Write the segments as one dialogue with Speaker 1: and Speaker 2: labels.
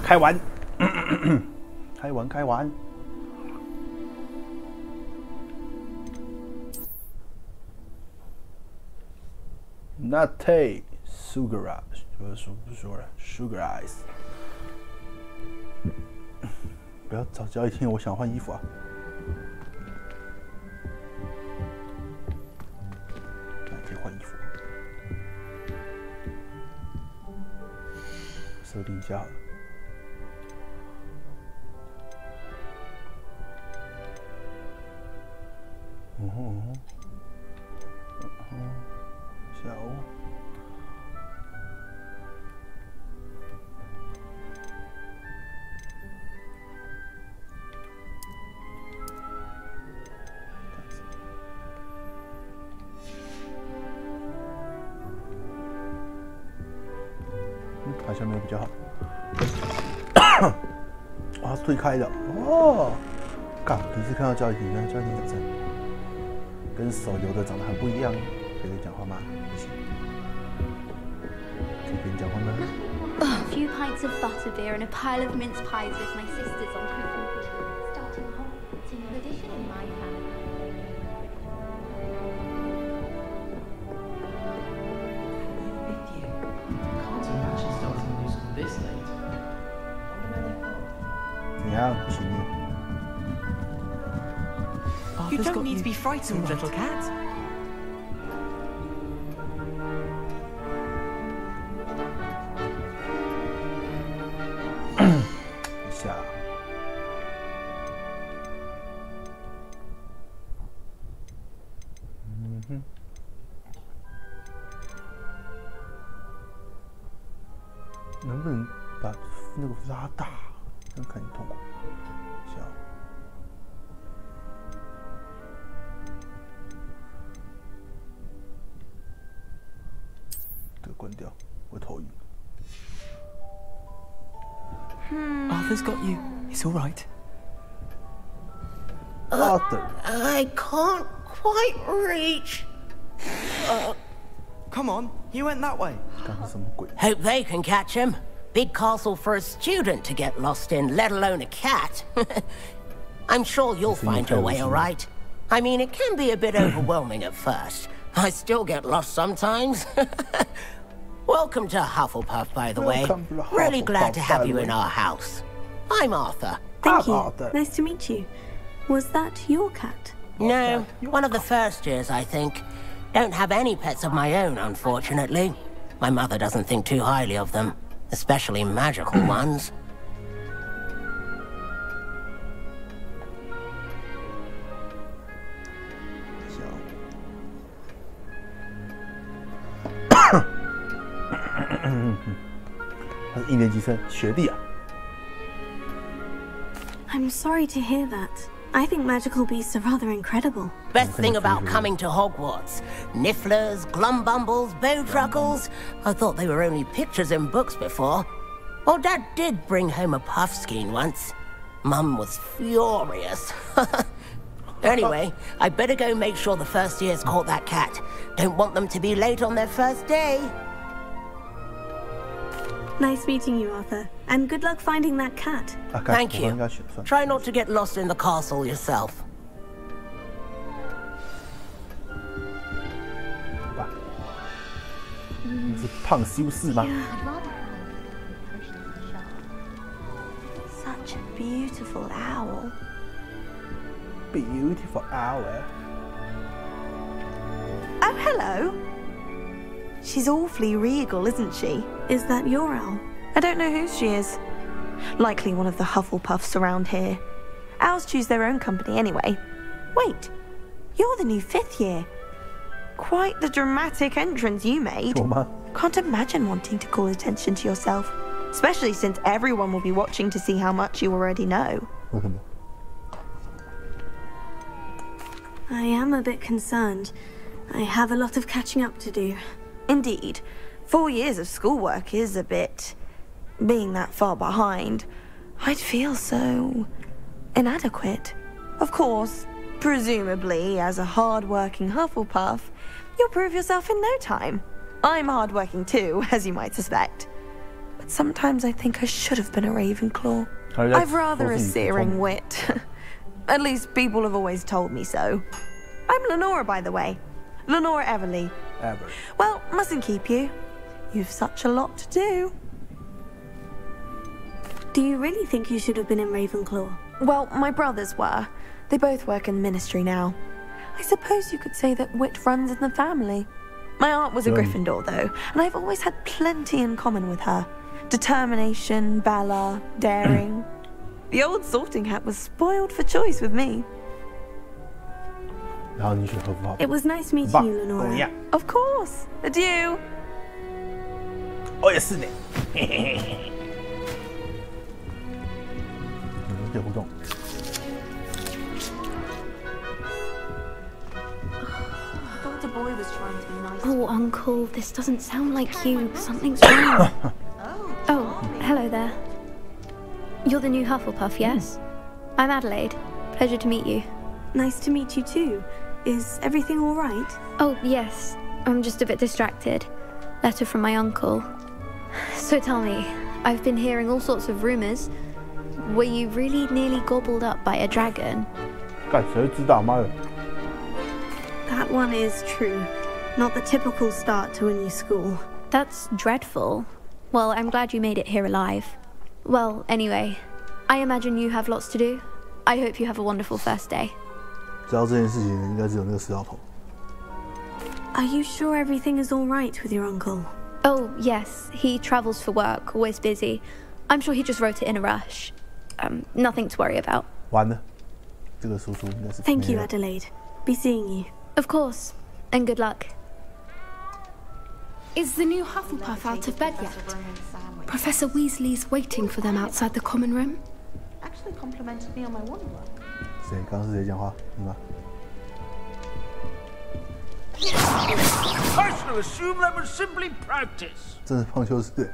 Speaker 1: 开玩，开玩。Latte sugar sugar ice。不要早教一天，我想换衣服啊。可以换衣服。设定一下好了。下午。好像没有比较好。哇，是推开的哦！干，第一次看到教育题，原来教育题挑战跟手游的长得很不一样。可以讲话吗？不行。这边讲话呢。
Speaker 2: A few pints of butter beer and a pile of mince pies with my sisters on Christmas Eve. Starting a whole tradition in my family.
Speaker 3: Can't imagine starting a new school this late.
Speaker 1: 怎样，行你？
Speaker 4: You don't need to be frightened, little cat.
Speaker 1: 一下。能不能把那个拉大？这样看你痛苦。小。这个关掉，我头晕。
Speaker 4: Arthur's got you. It's all right.
Speaker 1: Arthur.
Speaker 5: I can't quite reach.
Speaker 4: Come on, he went that way.
Speaker 1: 干什么鬼？
Speaker 5: Hope they can catch him. Big castle for a student to get lost in, let alone a cat. I'm sure you'll find your way all right. I mean, it can be a bit overwhelming at first. I still get lost sometimes. Welcome to Hufflepuff, by the way. Really glad to have you in our house. I'm Arthur.
Speaker 6: Thank you. Nice to meet you. Was that your cat?
Speaker 5: No, one of the first years, I think. Don't have any pets of my own, unfortunately. My mother doesn't think too highly of them, especially magical ones.
Speaker 6: I'm sorry to hear that. I think magical beasts are rather incredible.
Speaker 5: Best thing about coming to Hogwarts. Nifflers, Glumbumbles, Bowtruckles. I thought they were only pictures in books before. Well, Dad did bring home a Puffskein once. Mum was furious. Anyway, I better go make sure the first years caught that cat. Don't want them to be late on their first day.
Speaker 6: Nice meeting you, Arthur. And good luck finding that cat.
Speaker 5: Thank you. Try not to get lost in the castle yourself.
Speaker 1: 你是胖修士吗？
Speaker 6: Such a beautiful owl.
Speaker 1: Beautiful owl.
Speaker 7: Oh, hello. She's awfully regal, isn't she?
Speaker 6: Is that your owl?
Speaker 7: I don't know whose she is. Likely one of the Hufflepuffs around here. Owls choose their own company anyway. Wait, you're the new 5th year. Quite the dramatic entrance you made. Can't imagine wanting to call attention to yourself, especially since everyone will be watching to see how much you already know.
Speaker 6: I am a bit concerned. I have a lot of catching up to do.
Speaker 7: Indeed. 4 years of schoolwork is a bit... Being that far behind, I'd feel so... inadequate. Of course, presumably, as a hard-working Hufflepuff, you'll prove yourself in no time. I'm hard-working too, as you might suspect. but sometimes I think I should have been a Ravenclaw. I've rather a searing wit. At least people have always told me so. I'm Lenora, by the way. Lenora Everly. Well, mustn't keep you. You've such a lot to do.
Speaker 6: Do you really think you should have been in Ravenclaw?
Speaker 7: Well, my brothers were. They both work in the ministry now. I suppose you could say that wit runs in the family. My aunt was a Gryffindor, though, and I've always had plenty in common with her. Determination, valor, daring. The old sorting hat was spoiled for choice with me.
Speaker 6: It was nice meeting you, Lenora.
Speaker 7: Of course. Adieu.
Speaker 1: 我也是呢。有互动。
Speaker 2: Oh, Uncle, this doesn't sound like you. Something's wrong. Oh, hello there. You're the new Hufflepuff, yes? I'm Adelaide. Pleasure to meet you.
Speaker 6: Nice to meet you too. Is everything all right?
Speaker 2: Oh, yes. I'm just a bit distracted. Letter from my uncle. So tell me, I've been hearing all sorts of rumors. Were you really nearly gobbled up by a dragon?
Speaker 1: 干谁知道妈的？
Speaker 6: That one is true. Not the typical start to a new school.
Speaker 2: That's dreadful. Well, I'm glad you made it here alive. Well, anyway, I imagine you have lots to do. I hope you have a wonderful first day.
Speaker 1: 知道这件事情应该只有那个石老头。
Speaker 6: Are you sure everything is all right with your uncle?
Speaker 2: Oh, yes. He travels for work, always busy. I'm sure he just wrote it in a rush. Nothing to worry about.
Speaker 1: 完了，这个叔叔应该是。
Speaker 6: Thank you, Adelaide. Be seeing you.
Speaker 2: Of course. And good luck.
Speaker 8: Is the new Hufflepuff out of bed yet? Professor Weasley's waiting for them outside the common room.
Speaker 7: Actually complimented me on my wandler.
Speaker 1: 谁？刚刚是谁讲话？你吗？
Speaker 9: I should assume that was simply practice.
Speaker 1: 这是棒球式。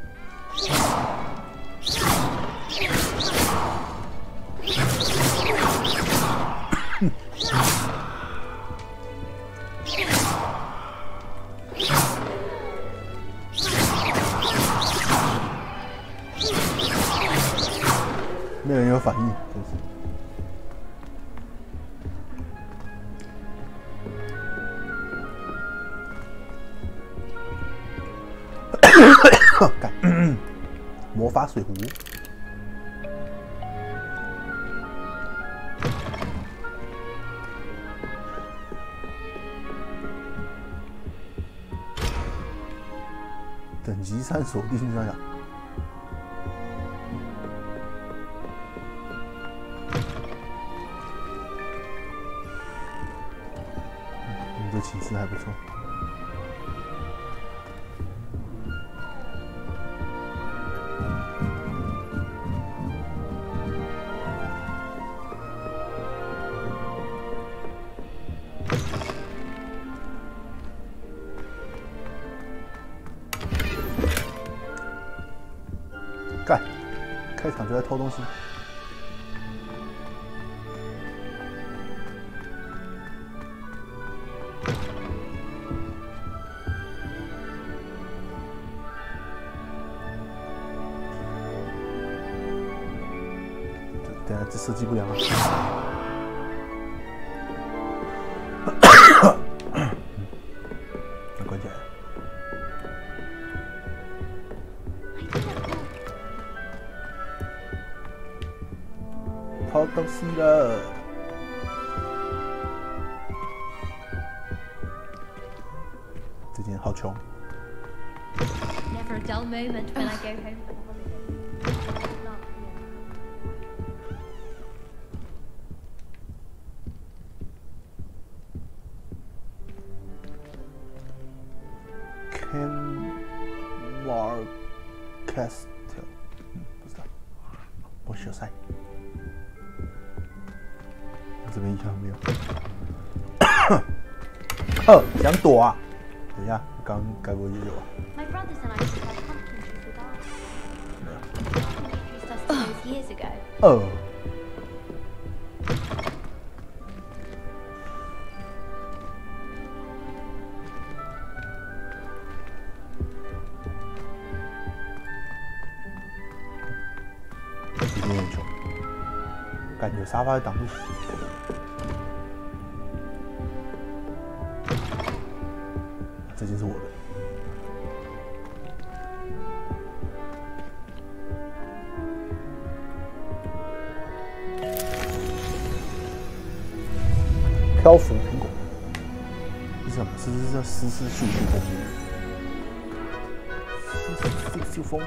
Speaker 1: 没有人有反应，真是。干，魔法水壶。等级3锁定上呀。你的寝室还不错。 干！开场就在偷东西。等下这设计不良啊！关起来。 偷东西了！最近好穷。
Speaker 2: Never a dull moment when I go home for the holidays.
Speaker 1: Canmar Castle， 不知道，我学赛。 这边印象没有。想躲啊！等一下，刚该不会也有啊？
Speaker 2: My brothers and I used to have pumpkin trees with ours. Introduced us to those years ago.
Speaker 1: 有点穷，感觉沙发在挡路。这件是我的。漂浮苹果，是什么？是叫丝丝絮絮风。丝丝絮风。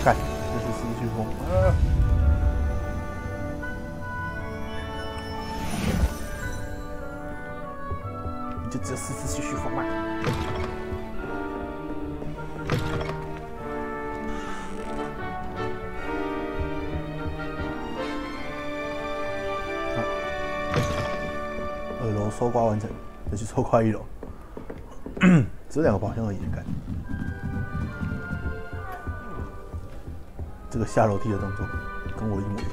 Speaker 1: 看，这是丝絮风啊！你就只有丝丝絮絮风嘛。2楼搜刮完成，再去搜刮1楼。只有2个宝箱而已，干。这个下楼梯的动作跟我一模一样。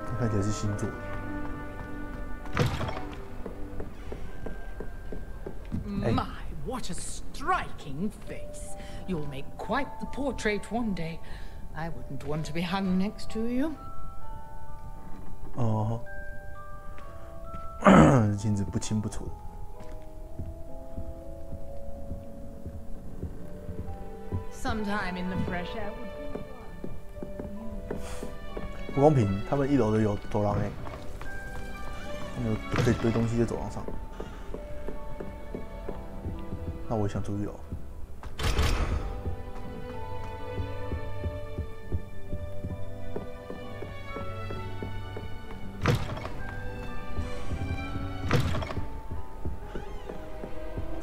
Speaker 1: 这看起来是新做的。
Speaker 10: My, what a striking face! You'll make quite the portrait one day. I wouldn't want to be hung next to you.
Speaker 1: 哦，镜子不清不楚。
Speaker 10: Sometime in the fresh air.
Speaker 1: 不公平，他们1楼的有走廊哎，有可以堆东西在走廊上。那我想住1楼。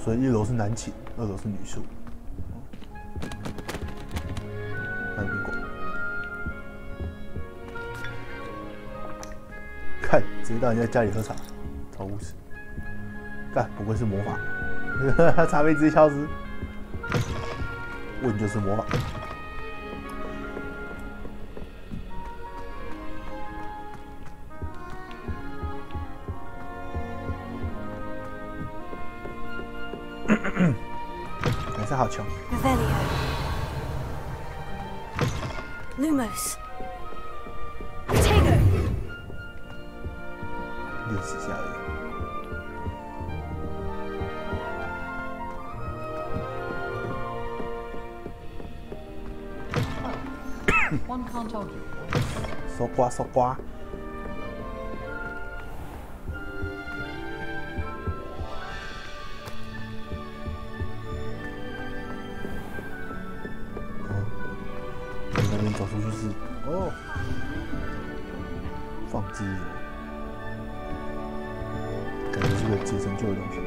Speaker 1: 所以1楼是男寝，2楼是女宿。看苹果，看直接到人家家里喝茶，超无耻！干，不愧是魔法，茶杯直接消失。问就是魔法。还是好穷。
Speaker 6: Lumos. Potato.
Speaker 1: 60下而已。
Speaker 10: One can't argue.
Speaker 1: 搜刮搜刮。那边走出去是哦，放置，感觉是个解成就的东西。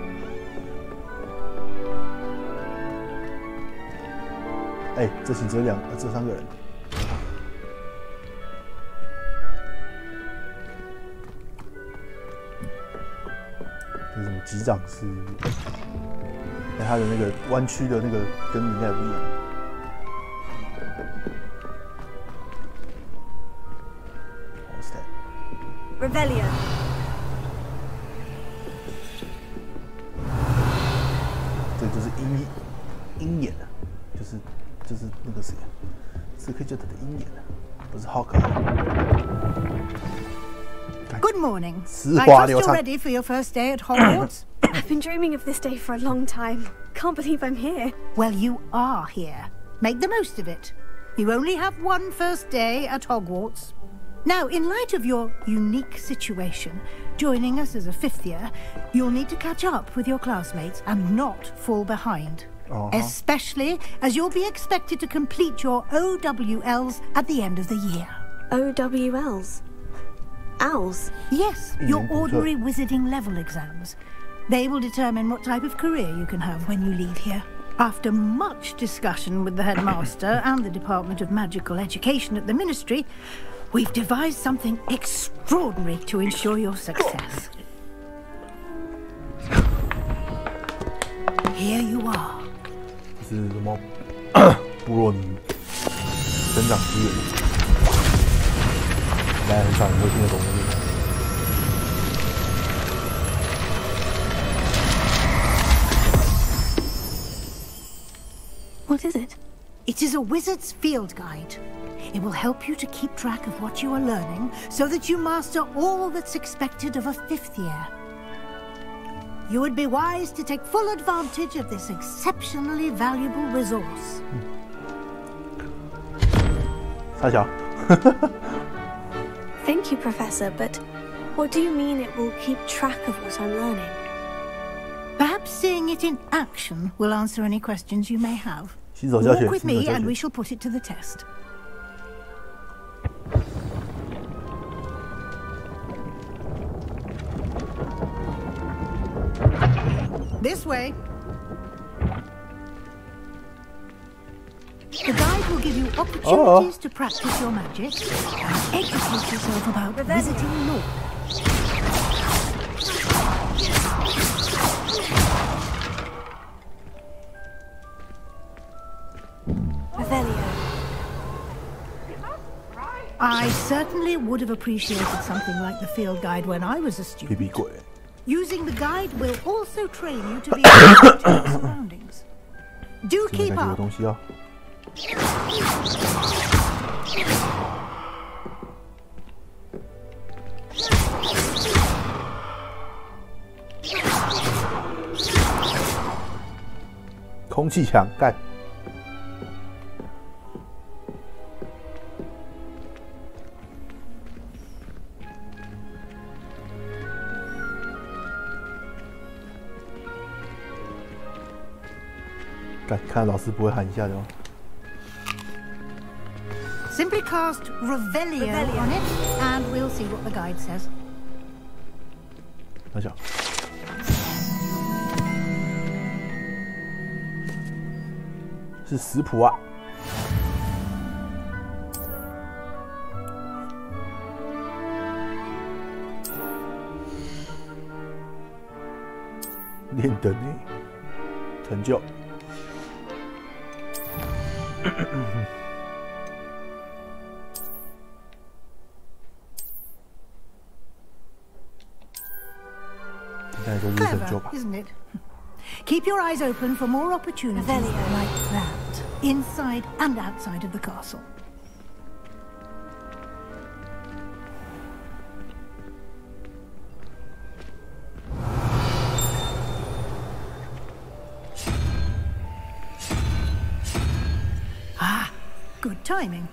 Speaker 1: 哎，这寝只有这3个人。这是什么级长是？哎，他的那个弯曲的那个跟人家也不一样。
Speaker 6: Rebellion.
Speaker 1: 这就是鹰眼啊，就是那个谁啊，是可以叫他的鹰眼啊，不是 Hawk。Good
Speaker 11: morning.
Speaker 1: I trust
Speaker 11: you're ready for your first day at Hogwarts.
Speaker 6: I've been dreaming of this day for a long time. Can't believe I'm here.
Speaker 11: Well, you are here. Make the most of it. You only have one first day at Hogwarts. Now, in light of your unique situation, joining us as a 5th year, you'll need to catch up with your classmates and not fall behind. Especially as you'll be expected to complete your OWLs at the end of the year.
Speaker 6: OWLs? Owls?
Speaker 11: Yes, your ordinary wizarding level exams. They will determine what type of career you can have when you leave here. After much discussion with the headmaster and the Department of Magical Education at the Ministry, we've devised something extraordinary to ensure your success. Here you are.
Speaker 1: 是什么？部落里生长资源。应该很少人会听得懂的那个。
Speaker 6: What is it?
Speaker 11: It is a wizard's field guide. It will help you to keep track of what you are learning so that you master all that's expected of a 5th year. You would be wise to take full advantage of this exceptionally valuable resource.
Speaker 1: 傻小。
Speaker 6: Thank you, Professor, but what do you mean it will keep track of what I'm learning?
Speaker 11: Perhaps seeing it in action will answer any questions you may have.
Speaker 1: 洗手教学，
Speaker 11: Walk with
Speaker 1: 洗手
Speaker 11: me
Speaker 1: 教
Speaker 11: and
Speaker 1: 学。
Speaker 11: we shall put it to the test. This way. The guide will give you opportunities to practice your magic and educate yourself about visiting lore. I certainly would have appreciated something like the field guide when I was a student. Using the guide will also train you to be able to your surroundings. Do keep up.
Speaker 1: 空气墙干。看老师不会喊一下的哦。
Speaker 11: Simply cast Revelio on it, and we'll see what the guide says.
Speaker 1: 大小。是食谱啊。练等诶，成就。
Speaker 11: Clever, isn't it? Keep your eyes open for more opportunities like that, inside and outside of the castle. Ah, good timing.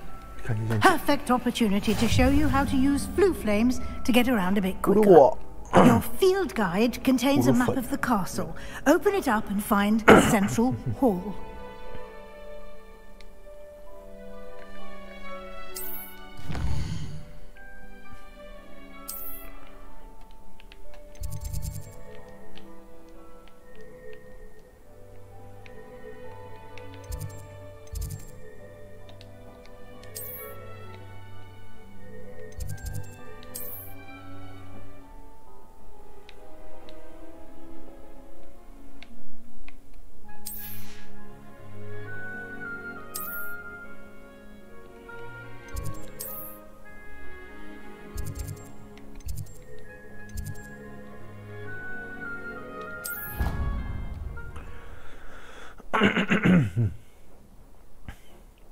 Speaker 11: Perfect opportunity to show you how to use flue flames to get around a bit quicker. Your field guide contains a map of the castle. Open it up and find Central Hall.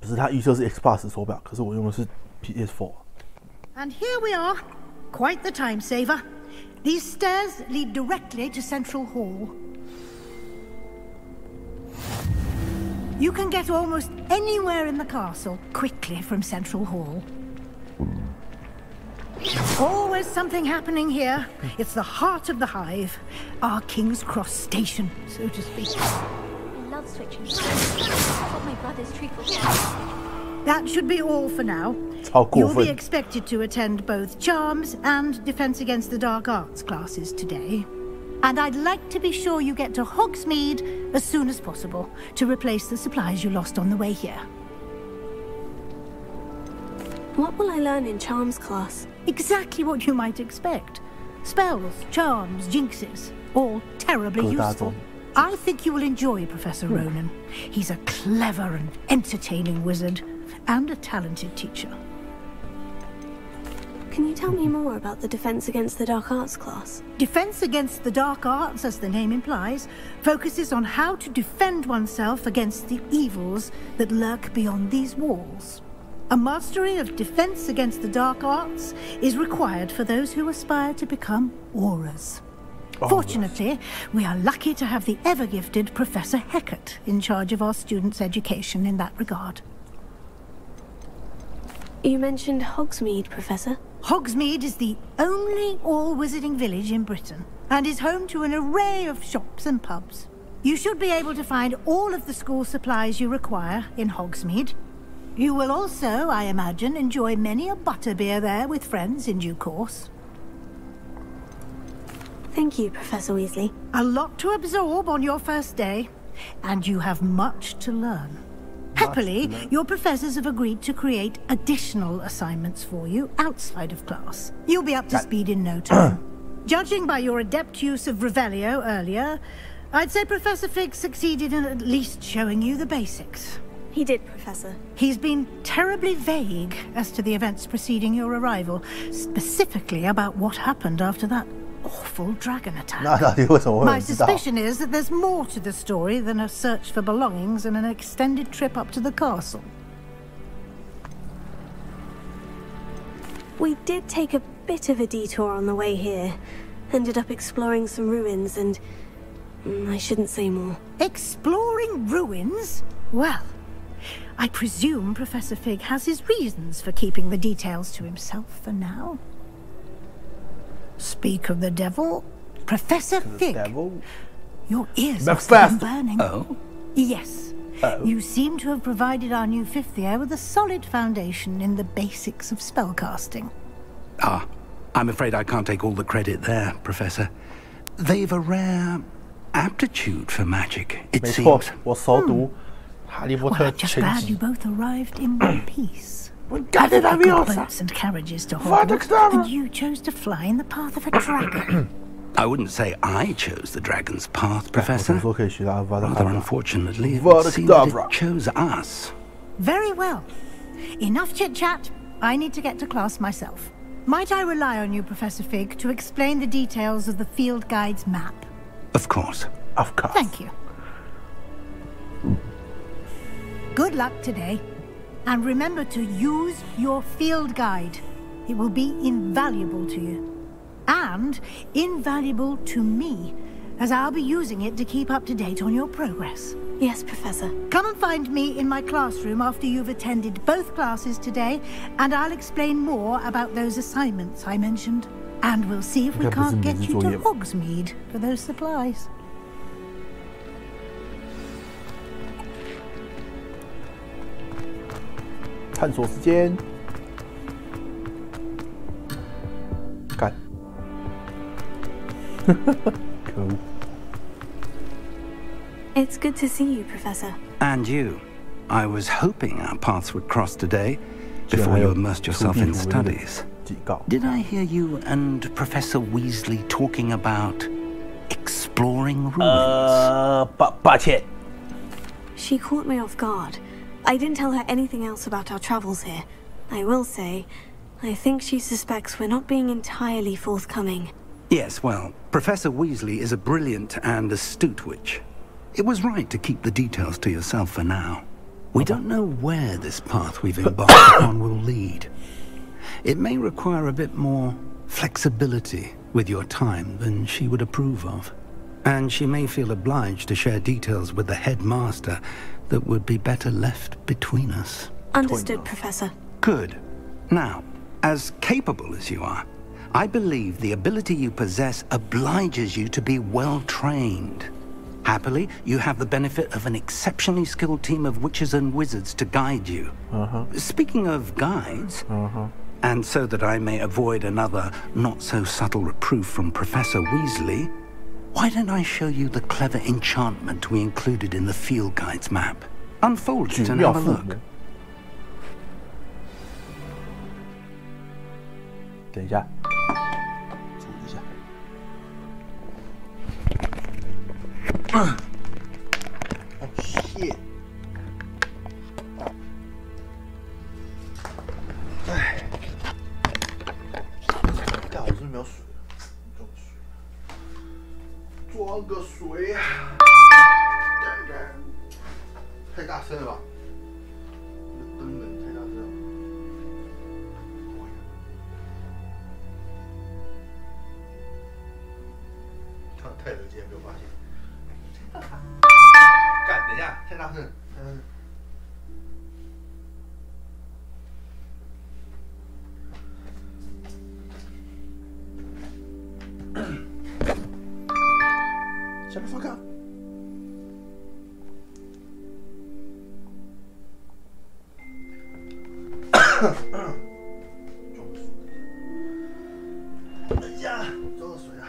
Speaker 1: Xbox 不是，它预设是 Xbox 手表，可是我用的是 PS4。And
Speaker 11: here we are, quite the time saver. These stairs lead directly to Central Hall. You can get almost anywhere in the castle quickly from Central Hall. Always something happening here. It's the heart of the hive, our King's Cross station, so to speak.
Speaker 2: I love switching. That's what my brother's treacle for.
Speaker 11: That should be all for now. You'll be expected to attend both Charms and Defense Against the Dark Arts classes today. And I'd like to be sure you get to Hogsmeade as soon as possible to replace the supplies you lost on the way here.
Speaker 6: What will I learn in Charms class?
Speaker 11: Exactly what you might expect. Spells, charms, jinxes, all terribly useful. I think you will enjoy Professor Ronan. He's a clever and entertaining wizard, and a talented teacher.
Speaker 6: Can you tell me more about the Defense Against the Dark Arts class?
Speaker 11: Defense Against the Dark Arts, as the name implies, focuses on how to defend oneself against the evils that lurk beyond these walls. A mastery of Defense Against the Dark Arts is required for those who aspire to become auras. Fortunately, we are lucky to have the ever-gifted Professor Heckert in charge of our students' education in that regard.
Speaker 6: You mentioned Hogsmeade, Professor.
Speaker 11: Hogsmeade is the only all-wizarding village in Britain, and is home to an array of shops and pubs. You should be able to find all of the school supplies you require in Hogsmeade. You will also, I imagine, enjoy many a butterbeer there with friends in due course.
Speaker 6: Thank you, Professor Weasley.
Speaker 11: A lot to absorb on your first day, and you have much to learn. Happily, your professors have agreed to create additional assignments for you outside of class. You'll be up to speed in no time. Judging by your adept use of Revelio earlier, I'd say Professor Fig succeeded in at least showing you the basics.
Speaker 6: He did, Professor.
Speaker 11: He's been terribly vague as to the events preceding your arrival, specifically about what happened after that awful dragon attack. My suspicion is that there's more to the story than a search for belongings and an extended trip up to the castle.
Speaker 6: We did take a bit of a detour on the way here. Ended up exploring some ruins and... I shouldn't say more.
Speaker 11: Exploring ruins? Well, I presume Professor Fig has his reasons for keeping the details to himself for now. Speak of the devil, Professor Fig. Your ears must have been burning.
Speaker 12: Oh?
Speaker 11: Yes. You seem to have provided our new fifth year with a solid foundation in the basics of spellcasting.
Speaker 12: Ah, I'm afraid I can't take all the credit there, Professor. They've a rare aptitude for magic, it seems.
Speaker 1: Well,
Speaker 11: I'm just glad you both arrived in one piece. Boats and carriages to Hogwarts, and you chose to fly in the path of a dragon.
Speaker 12: I wouldn't say I chose the dragon's path, Professor. Rather unfortunately, it seems that it chose us.
Speaker 11: Very well. Enough chit-chat. I need to get to class myself. Might I rely on you, Professor Fig, to explain the details of the field guide's map?
Speaker 12: Of course.
Speaker 1: Of course.
Speaker 11: Thank you. Good luck today. And remember to use your field guide. It will be invaluable to you. And invaluable to me, as I'll be using it to keep up to date on your progress.
Speaker 6: Yes, Professor.
Speaker 11: Come and find me in my classroom after you've attended both classes today, and I'll explain more about those assignments I mentioned. And we'll see if we can't get you to Hogsmeade for those supplies.
Speaker 1: Cool.
Speaker 6: It's good to see you, Professor.
Speaker 12: And you. I was hoping our paths would cross today, before you immersed yourself in studies. Did I hear you and Professor Weasley talking about exploring ruins?
Speaker 6: She caught me off guard. I didn't tell her anything else about our travels here. I will say, I think she suspects we're not being entirely forthcoming.
Speaker 12: Yes, well, Professor Weasley is a brilliant and astute witch. It was right to keep the details to yourself for now. We don't know where this path we've embarked upon will lead. It may require a bit more flexibility with your time than she would approve of. And she may feel obliged to share details with the headmaster that would be better left between us.
Speaker 6: Understood, Professor.
Speaker 12: Good. Now, as capable as you are, I believe the ability you possess obliges you to be well-trained. Happily, you have the benefit of an exceptionally skilled team of witches and wizards to guide you. Speaking of guides, and so that I may avoid another not-so-subtle reproof from Professor Weasley, why don't I show you the clever enchantment we included in the field guide's map? Unfold it and have a look.
Speaker 1: 等一下，注意一下。Oh shit！ 哎，个水啊！太大声了吧？这灯冷太大声了。太冷，竟然没有发现。干，等一下，太大声，太大声。Shut the fuck up. Yeah, 装水啊。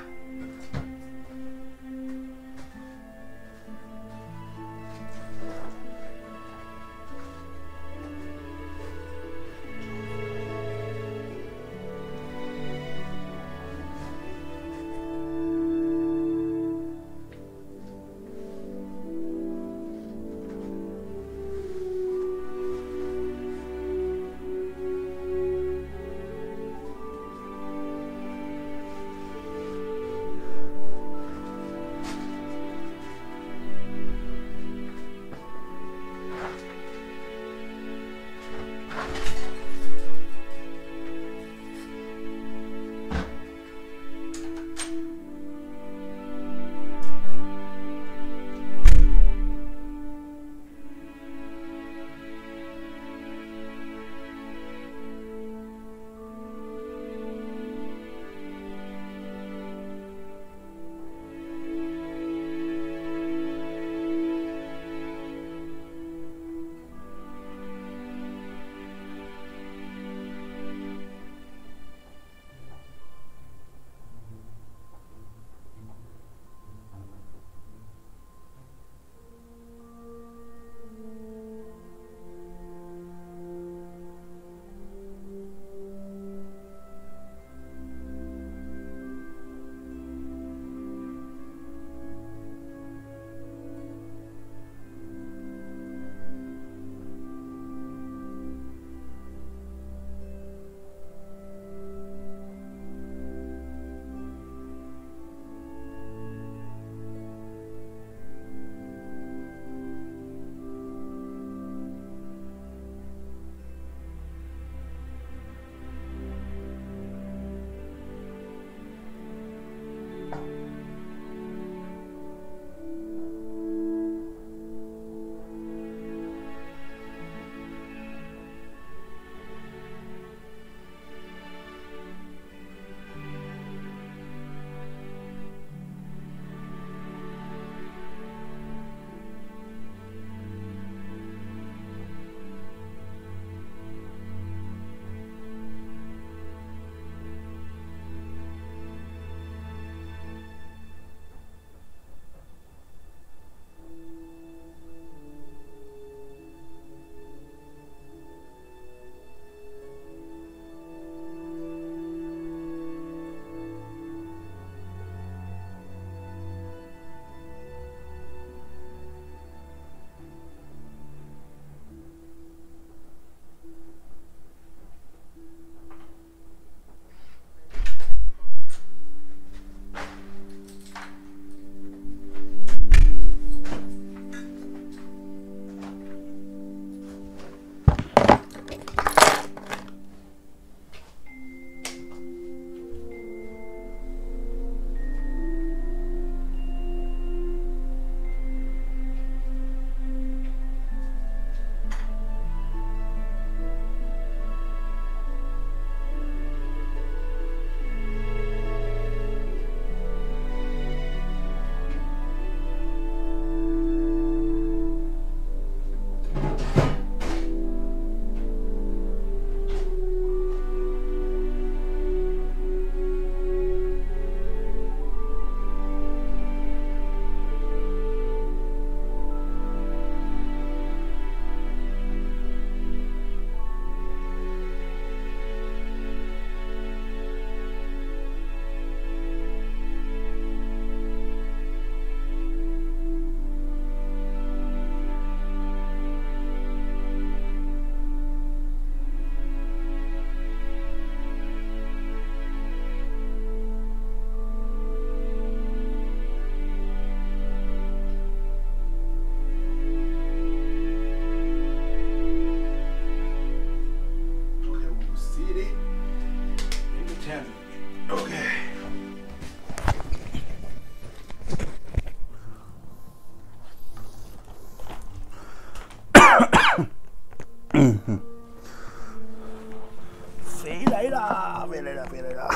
Speaker 1: 飞来啦！飞来啦！飞来啦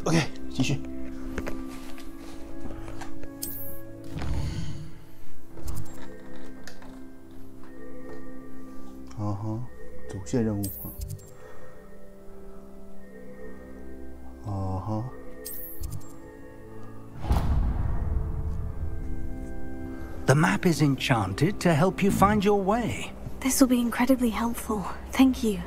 Speaker 1: ！OK， 继续。主线任务
Speaker 12: The map is enchanted to help you find your way.
Speaker 6: This will be incredibly helpful. Thank you.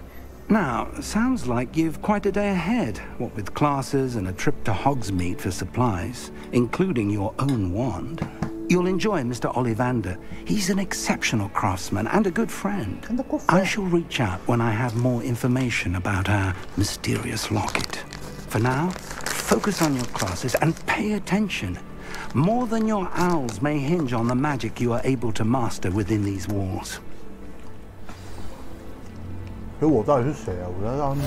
Speaker 12: Now, sounds like you've quite a day ahead, what with classes and a trip to Hogsmeade for supplies, including your own wand. You'll enjoy Mr. Ollivander. He's an exceptional craftsman and a good friend. I shall reach out when I have more information about our mysterious locket. For now, focus on your classes and pay attention. More than your owls may hinge on the magic you are able to master within these walls.
Speaker 1: 可是我到底是谁啊？我要让他们。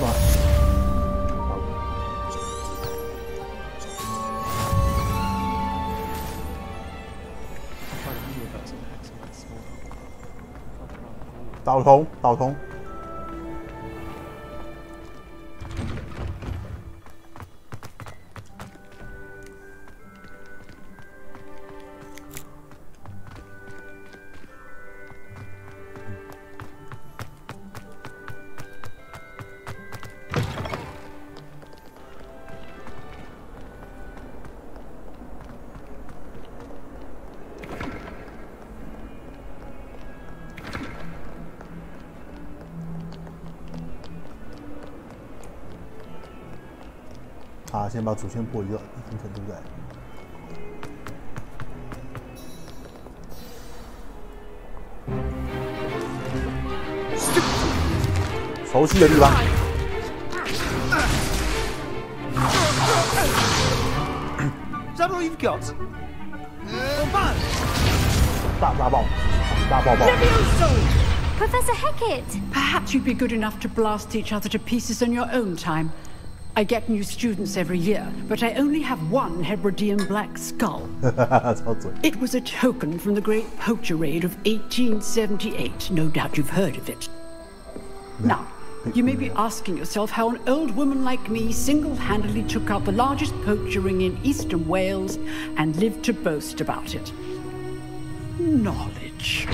Speaker 1: 导通，导通。啊，先把主线破一定程度在。熟悉的地方。
Speaker 9: Is that all you've got?
Speaker 1: 大爆！
Speaker 2: Professor Hecat!
Speaker 13: Perhaps you'd be good enough to blast each other to pieces on your own time. I get new students every year, but I only have one Hebridean black skull. It was a token from the Great Poacher Raid of 1878. No doubt you've heard of it. Now, you may be asking yourself how an old woman like me single-handedly took out the largest poacher ring in eastern Wales and lived to boast about it. Knowledge.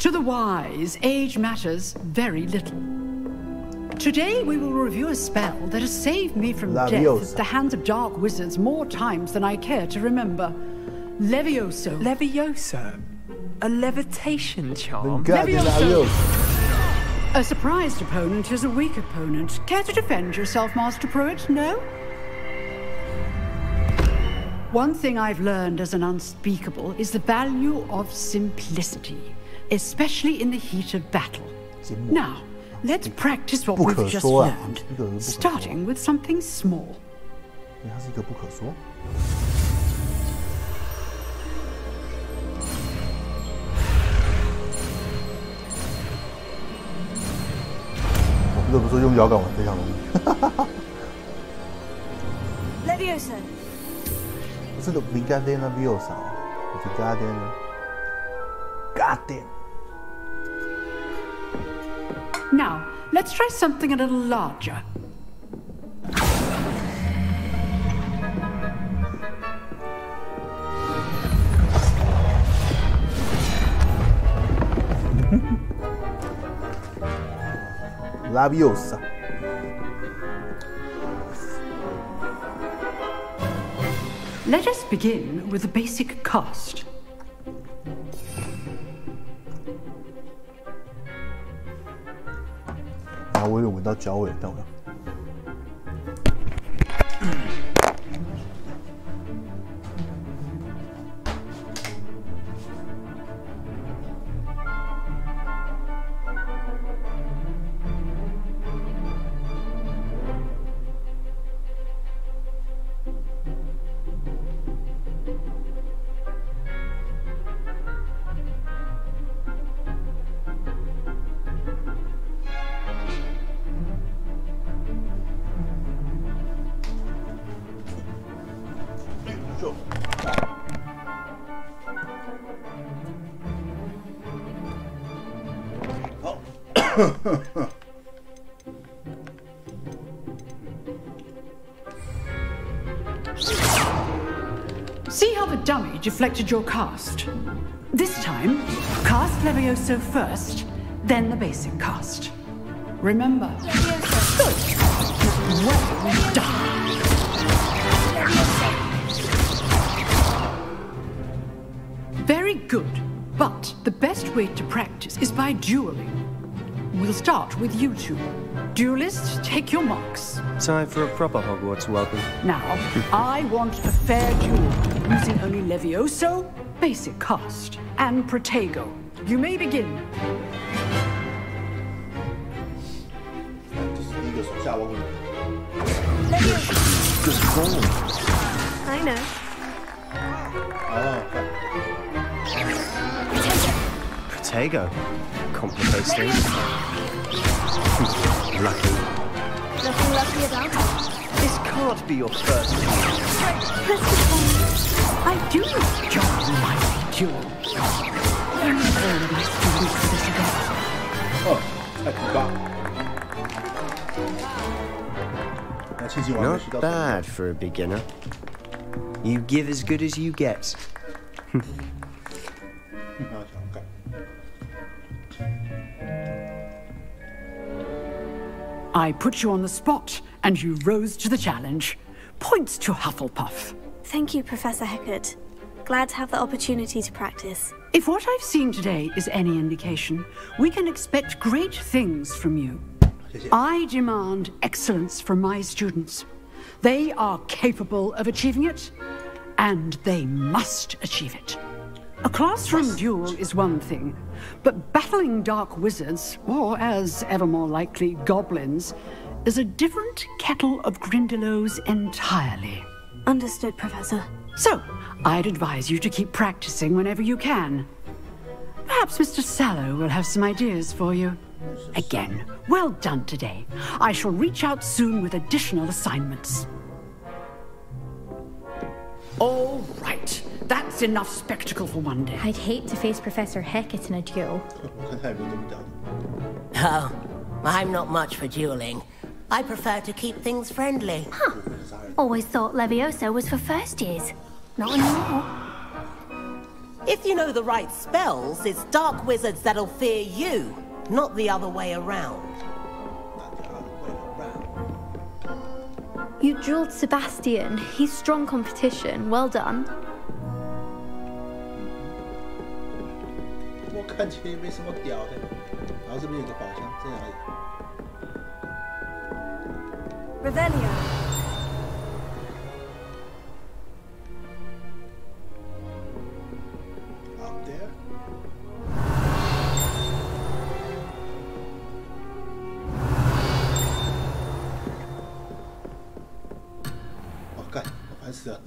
Speaker 13: To the wise, age matters very little. Today we will review a spell that has saved me from death at the hands of dark wizards more times than I care to remember. Levioso.
Speaker 4: Levioso? A levitation charm?
Speaker 13: Levioso! A surprised opponent is a weak opponent. Care to defend yourself, Master Pruitt? No? One thing I've learned as an unspeakable is the value of simplicity, especially in the heat of battle. Now, let's practice what we've just learned, starting with something small.
Speaker 1: 它是一个不可说。我不得不说，用摇杆玩非常容易。
Speaker 6: Leviosa.
Speaker 1: 不是的 ，Vigadena Leviosa，Vigadena Garden。
Speaker 13: Now, let's try something a little larger.
Speaker 1: Leviosa.
Speaker 13: Let us begin with the basic cast.
Speaker 1: 啊，我有闻到脚味道了。好。
Speaker 13: See how the dummy deflected your cast? This time, cast Levioso first, then the basic cast. Remember. Good. Well done. Very good. But the best way to practice is by dueling. We'll start with you two. Duelists, take your marks.
Speaker 14: Time for a proper Hogwarts welcome.
Speaker 13: Now, I want a fair duel, using only Levioso, basic cast, and Protego. You may begin.
Speaker 14: Good call.
Speaker 6: I know.
Speaker 14: Protego. Complicates things. Lucky.
Speaker 6: Nothing lucky about it.
Speaker 14: This can't be your first duel.
Speaker 13: I do enjoy my duel.
Speaker 14: Not bad for a beginner. You give as good as you get.
Speaker 13: I put you on the spot, and you rose to the challenge. Points to Hufflepuff.
Speaker 6: Thank you, Professor Hecat. Glad to have the opportunity to practice.
Speaker 13: If what I've seen today is any indication, we can expect great things from you. I demand excellence from my students. They are capable of achieving it, and they must achieve it. A classroom duel is one thing, but battling dark wizards, or as ever more likely, goblins, is a different kettle of Grindylows entirely.
Speaker 6: Understood, Professor.
Speaker 13: So, I'd advise you to keep practicing whenever you can. Perhaps Mr. Sallow will have some ideas for you. Again, well done today. I shall reach out soon with additional assignments. All right. That's enough spectacle for one day.
Speaker 2: I'd hate to face Professor Hecat in a duel.
Speaker 5: Oh, I'm not much for dueling. I prefer to keep things friendly.
Speaker 2: Huh. Always thought Levioso was for first years. Not anymore.
Speaker 5: If you know the right spells, it's dark wizards that'll fear you, not the other way around.
Speaker 2: You dueled Sebastian. He's strong competition. Well done.
Speaker 1: 我看起来也没什么屌的，然后这边有个宝箱，在哪里
Speaker 6: Revelio.
Speaker 1: Up there. Oh, 干，烦死了。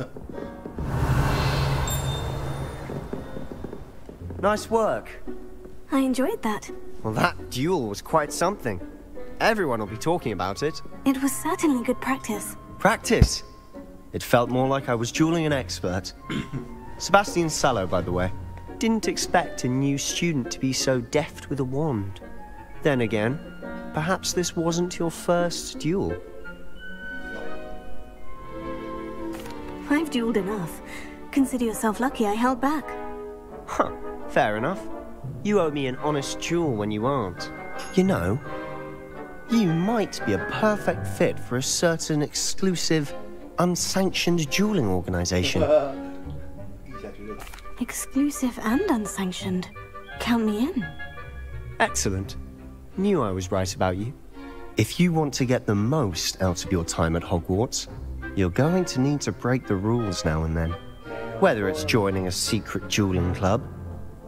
Speaker 14: Nice work.
Speaker 6: I enjoyed that.
Speaker 14: Well, that duel was quite something. Everyone will be talking about it.
Speaker 6: It was certainly good practice.
Speaker 14: Practice? It felt more like I was dueling an expert. Sebastian Sallow, by the way. Didn't expect a new student to be so deft with a wand. Then again, perhaps this wasn't your first duel.
Speaker 6: I've dueled enough. Consider yourself lucky I held back.
Speaker 14: Huh. Fair enough. You owe me an honest duel when you aren't. You know, you might be a perfect fit for a certain exclusive, unsanctioned dueling organization.
Speaker 6: Exclusive and unsanctioned. Count me in.
Speaker 14: Excellent. Knew I was right about you. If you want to get the most out of your time at Hogwarts, you're going to need to break the rules now and then. Whether it's joining a secret dueling club,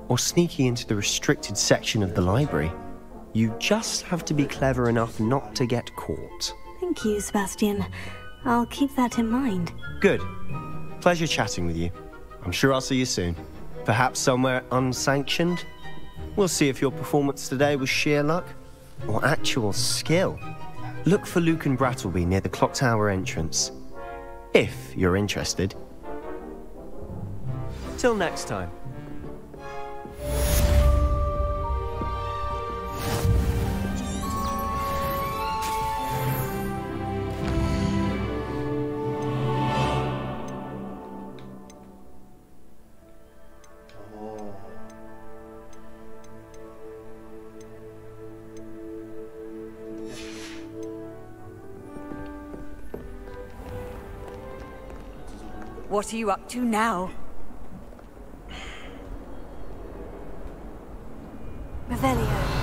Speaker 14: or sneaking into the restricted section of the library, you just have to be clever enough not to get caught.
Speaker 6: Thank you, Sebastian. I'll keep that in mind.
Speaker 14: Good. Pleasure chatting with you. I'm sure I'll see you soon. Perhaps somewhere unsanctioned? We'll see if your performance today was sheer luck or actual skill. Look for Luke and Brattleby near the clock tower entrance. If you're interested. Till next time.
Speaker 15: What are you up to now?
Speaker 6: Revelio.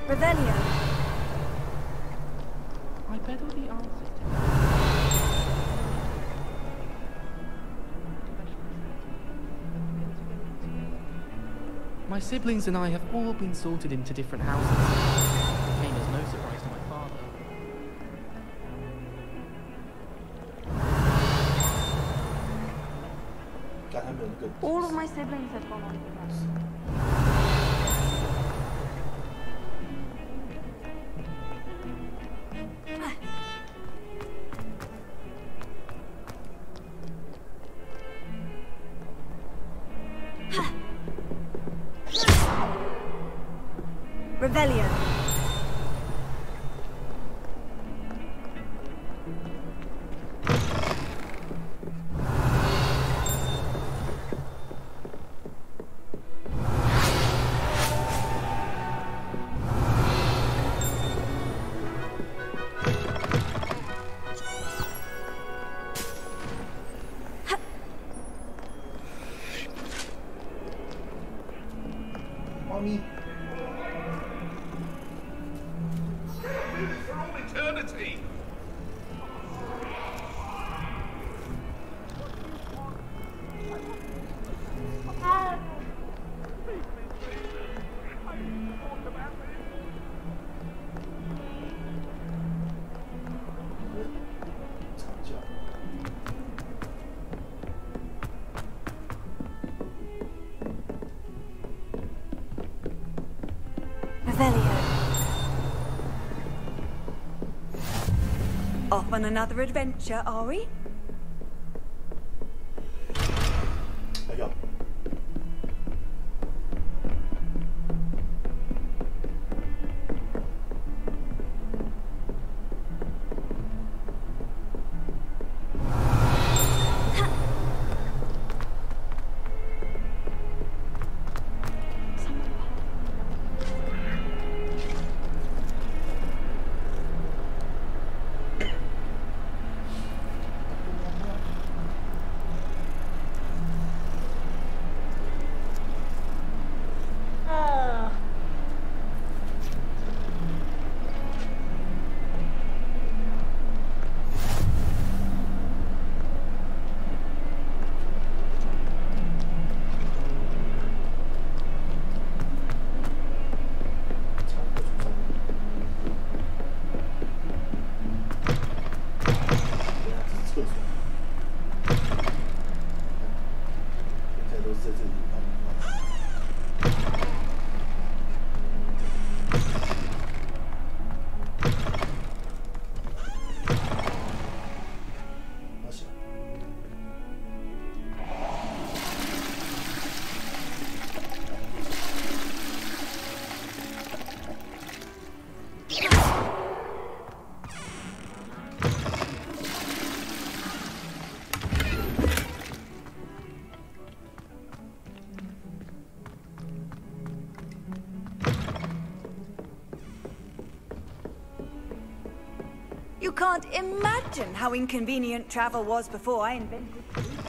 Speaker 6: Revelio.
Speaker 3: I bet all the answers to my siblings and I have all been sorted into different houses. It came as no surprise to my father.
Speaker 6: All of my siblings have gone on to us. Revelio.
Speaker 1: Mommy.
Speaker 9: For all eternity!
Speaker 6: Revelio.
Speaker 15: Off on another adventure, are we? You can't imagine how inconvenient travel was before I invented it.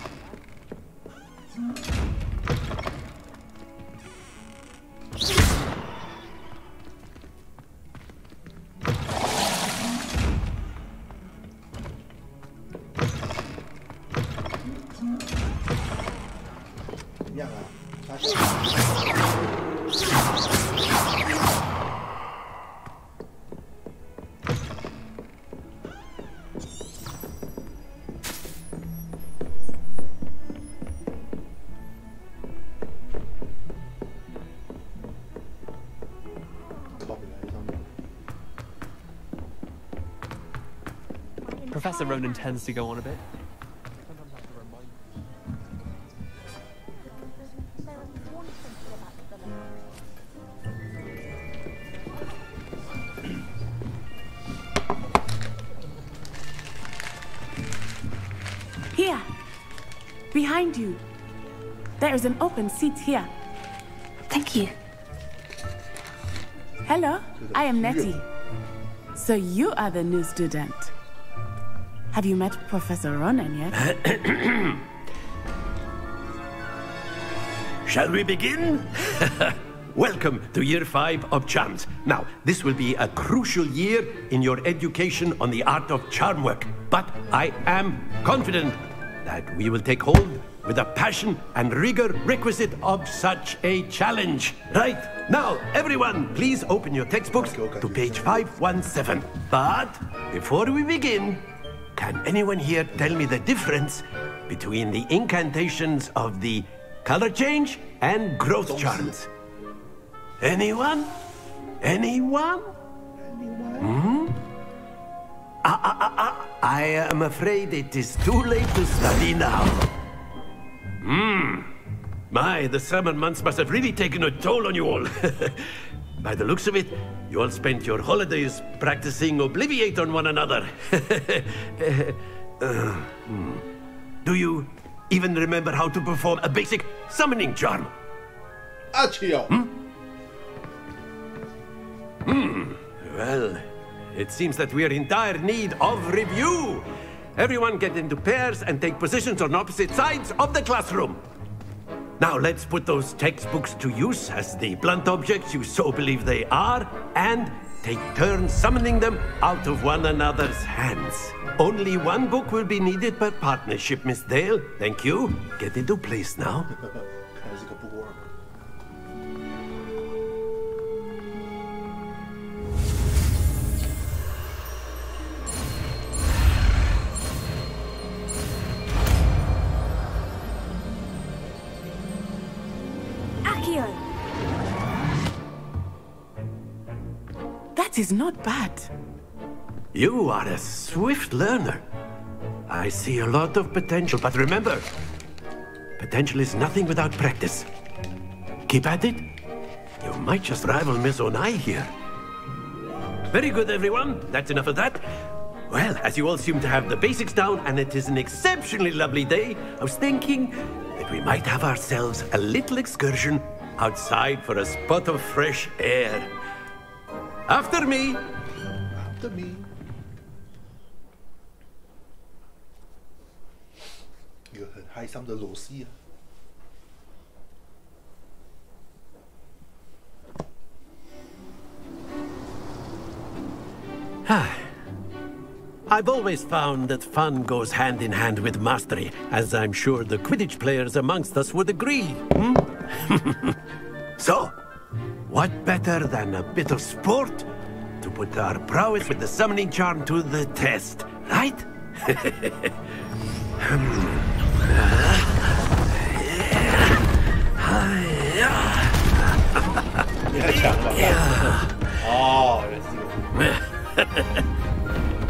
Speaker 3: Professor Ronan tends to go on a bit.
Speaker 16: Here, behind you. There is an open seat here.
Speaker 6: Thank you.
Speaker 16: Hello, I am Nettie. So you are the new student. Have you met Professor Ronan yet?
Speaker 17: Shall we begin? Welcome to Year 5 of Charms. Now, this will be a crucial year in your education on the art of charm work. But I am confident that we will take hold with the passion and rigor requisite of such a challenge. Right, now, everyone, please open your textbooks to page 517. But before we begin, can anyone here tell me the difference between the incantations of the color change and growth charms? Anyone? Anyone? Hmm? I am afraid it is too late to study now. My, the summer months must have really taken a toll on you all. By the looks of it, you all spent your holidays practicing Obliviate on one another. Do you even remember how to perform a basic summoning charm?
Speaker 1: Accio!
Speaker 17: Well, it seems that we are in dire need of review. Everyone get into pairs and take positions on opposite sides of the classroom. Now let's put those textbooks to use as the blunt objects you so believe they are, and take turns summoning them out of one another's hands. Only one book will be needed per partnership, Miss Dale. Thank you. Get into place now.
Speaker 16: That is not bad.
Speaker 17: You are a swift learner. I see a lot of potential, but remember, potential is nothing without practice. Keep at it. You might just rival Miss Onai here. Very good, everyone. That's enough of that. Well, as you all seem to have the basics down, and it is an exceptionally lovely day, I was thinking that we might have ourselves a little excursion outside for a spot of fresh air. After me.
Speaker 1: After me.一个很嗨心的螺丝啊。
Speaker 17: I've always found that fun goes hand in hand with mastery, as I'm sure the Quidditch players amongst us would agree. So, what better than a bit of sport to put our prowess with the summoning charm to the test, right?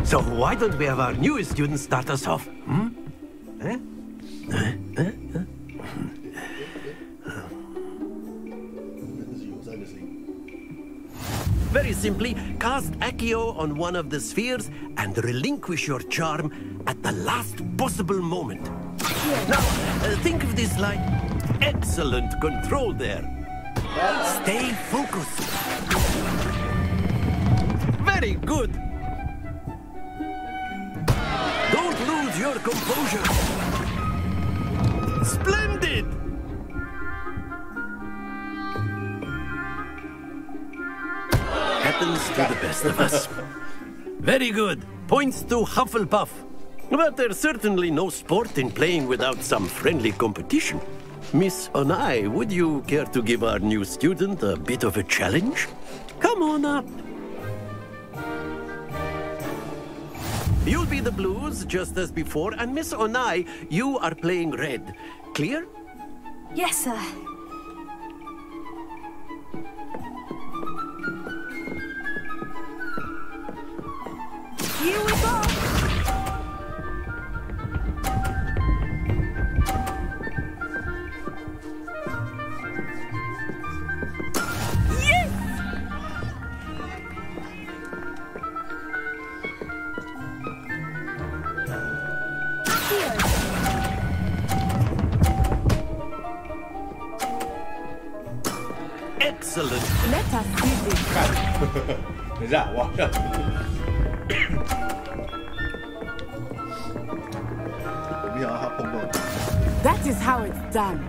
Speaker 17: So why don't we have our newest student start us off? Very simply, cast Accio on one of the spheres and relinquish your charm at the last possible moment. Now, think of this like excellent control there. Stay focused. Very good. Don't lose your composure. Splendid! Happens to the best of us. Very good. Points to Hufflepuff. But there's certainly no sport in playing without some friendly competition. Miss Onai, would you care to give our new student a bit of a challenge? Come on up. You'll be the blues, just as before, and Miss Onai, you are playing red. Clear?
Speaker 6: Yes, sir.
Speaker 16: Here we go! us see this.
Speaker 1: 等一下，我好像。我没想到他碰到。
Speaker 16: That is how it's done.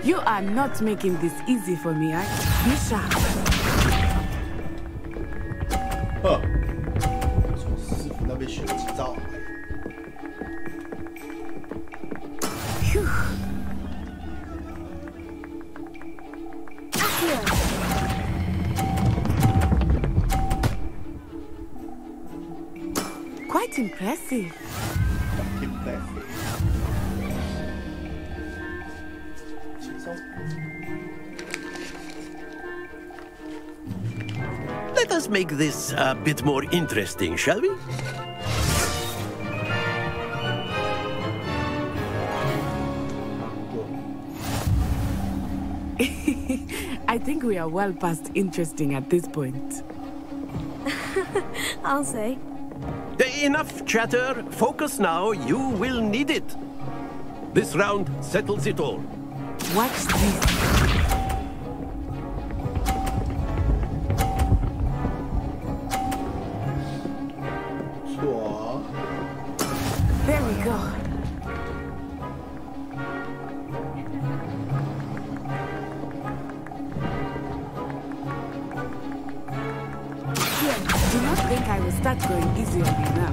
Speaker 16: You are not making this easy for me, eh? Be sharp.
Speaker 1: 呵，从师傅那边学了几招。
Speaker 16: Quite impressive.
Speaker 17: Let us make this a bit more interesting, shall we?
Speaker 16: I think we are well past interesting at this point.
Speaker 6: I'll say.
Speaker 17: Enough chatter. Focus now. You will need it. This round settles it all.
Speaker 16: Watch this. There we go. Here, do not think I will start going easy on you now.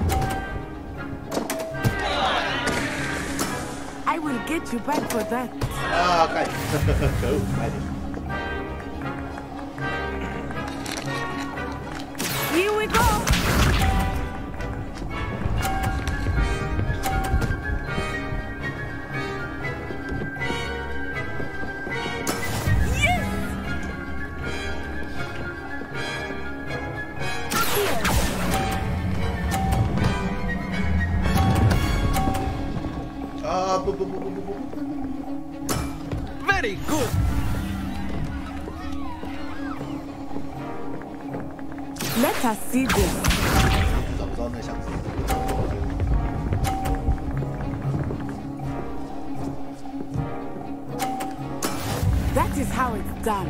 Speaker 16: I will get you back for that.
Speaker 1: Ah, okay. Go,
Speaker 16: Here we go.
Speaker 17: Very good.
Speaker 16: Let us see this. That is how it's done.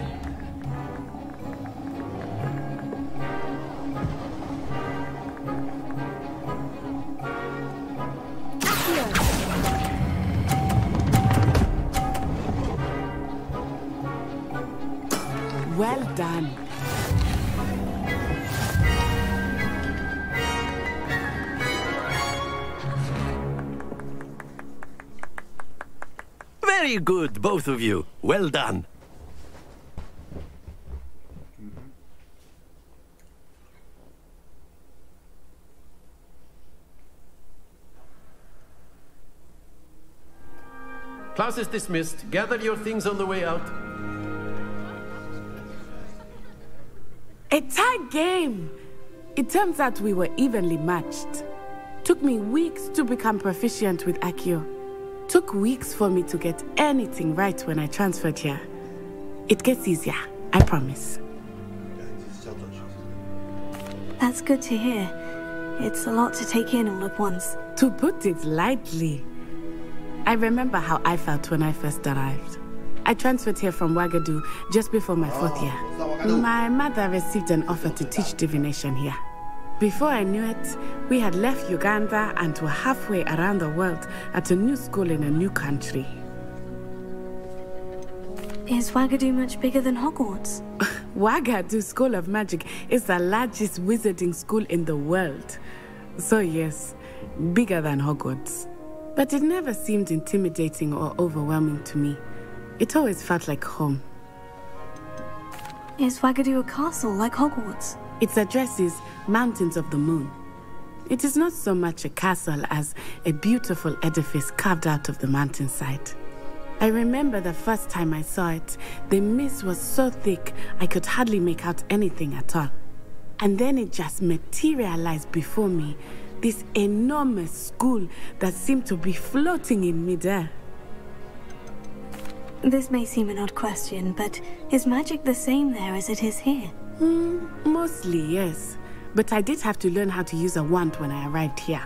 Speaker 16: Well done.
Speaker 17: Very good, both of you. Well done. Class is dismissed. Gather your things on the way out.
Speaker 16: A tight game. It turns out we were evenly matched. Took me weeks to become proficient with Accio. Took weeks for me to get anything right when I transferred here. It gets easier, I promise.
Speaker 6: That's good to hear. It's a lot to take in all at once.
Speaker 16: To put it lightly. I remember how I felt when I first arrived. I transferred here from Wagadu just before my 4th year. My mother received an offer to teach divination here. Before I knew it, we had left Uganda and were halfway around the world at a new school in a new country.
Speaker 6: Is Wagadu much bigger than Hogwarts?
Speaker 16: Wagadu School of Magic is the largest wizarding school in the world. So yes, bigger than Hogwarts. But it never seemed intimidating or overwhelming to me. It always felt like home.
Speaker 6: Is Wagadu a castle like Hogwarts?
Speaker 16: Its address is Mountains of the Moon. It is not so much a castle as a beautiful edifice carved out of the mountainside. I remember the first time I saw it, the mist was so thick I could hardly make out anything at all. And then it just materialized before me, this enormous school that seemed to be floating in midair.
Speaker 6: This may seem an odd question, but is magic the same there as it is here?
Speaker 16: Mostly, yes. but I did have to learn how to use a wand when I arrived here.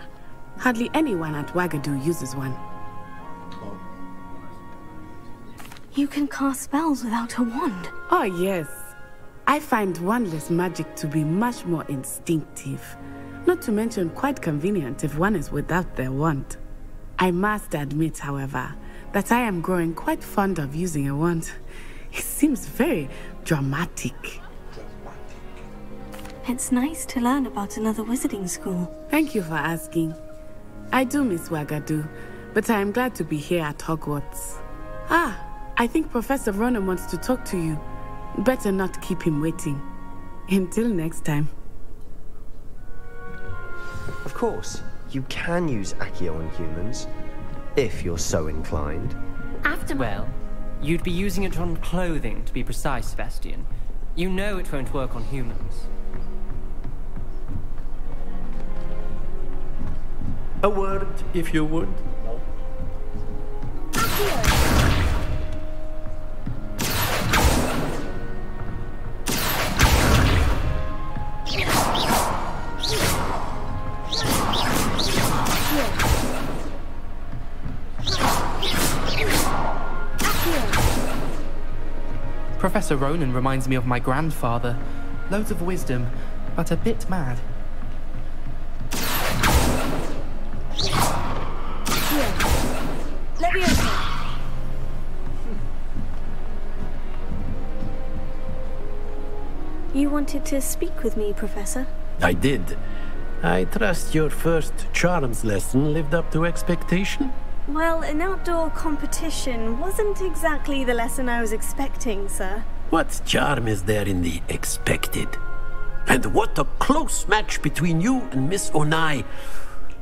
Speaker 16: Hardly anyone at Wagadu uses one.
Speaker 6: You can cast spells without a wand?
Speaker 16: Oh, yes. I find wandless magic to be much more instinctive. Not to mention quite convenient if one is without their wand. I must admit, however, that I am growing quite fond of using a wand. It seems very dramatic.
Speaker 6: It's nice to learn about another wizarding school.
Speaker 16: Thank you for asking. I do miss Wagadu, but I am glad to be here at Hogwarts. Ah, I think Professor Ronan wants to talk to you. Better not keep him waiting. Until next time.
Speaker 14: Of course, you can use Accio on humans, if you're so inclined.
Speaker 18: Well, you'd be using it on clothing, to be precise, Sebastian. You know it won't work on humans.
Speaker 17: A word, if you would.
Speaker 3: Professor Ronan reminds me of my grandfather. Loads of wisdom, but a bit mad.
Speaker 6: You wanted to speak with me, Professor?
Speaker 17: I did. I trust your first charms lesson lived up to expectation?
Speaker 6: Well, an outdoor competition wasn't exactly the lesson I was expecting, sir.
Speaker 17: What charm is there in the expected? And what a close match between you and Miss Onai.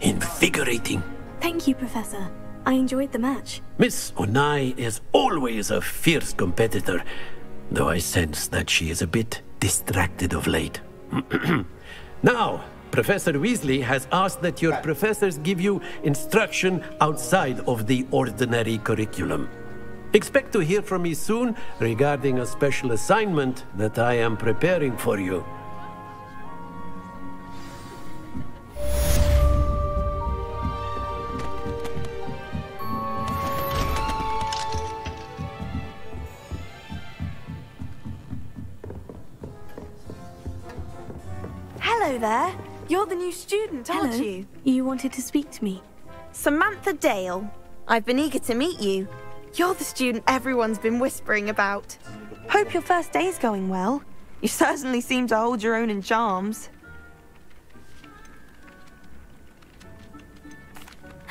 Speaker 17: Invigorating.
Speaker 6: Thank you, Professor. I enjoyed the match.
Speaker 17: Miss Onai is always a fierce competitor, though I sense that she is a bit distracted of late. Now, Professor Weasley has asked that your professors give you instruction outside of the ordinary curriculum. Expect to hear from me soon regarding a special assignment that I am preparing for you.
Speaker 7: Hello there. You're the new student, aren't
Speaker 6: Hello.
Speaker 7: you?
Speaker 6: You wanted to speak to me?
Speaker 7: Samantha Dale. I've been eager to meet you. You're the student everyone's been whispering about. Hope your first day's going well. You certainly seem to hold your own in charms.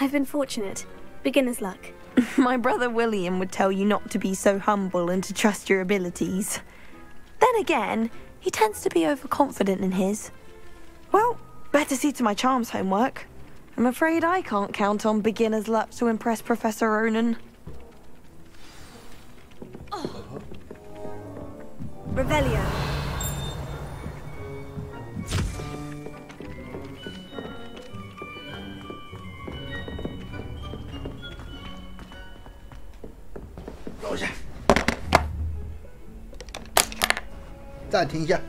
Speaker 6: I've been fortunate. Beginner's luck.
Speaker 7: My brother William would tell you not to be so humble and to trust your abilities. Then again, he tends to be overconfident in his. Well, better see to my charms homework. I'm afraid I can't count on beginner's luck to impress Professor Ronan.
Speaker 6: Revelio.
Speaker 1: 坐下，暂停一下。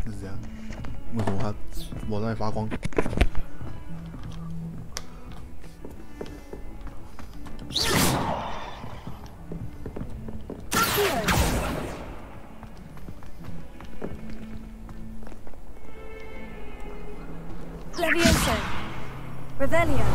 Speaker 1: 这是这样，为什么它我在发光？Levioso.
Speaker 6: Revelio.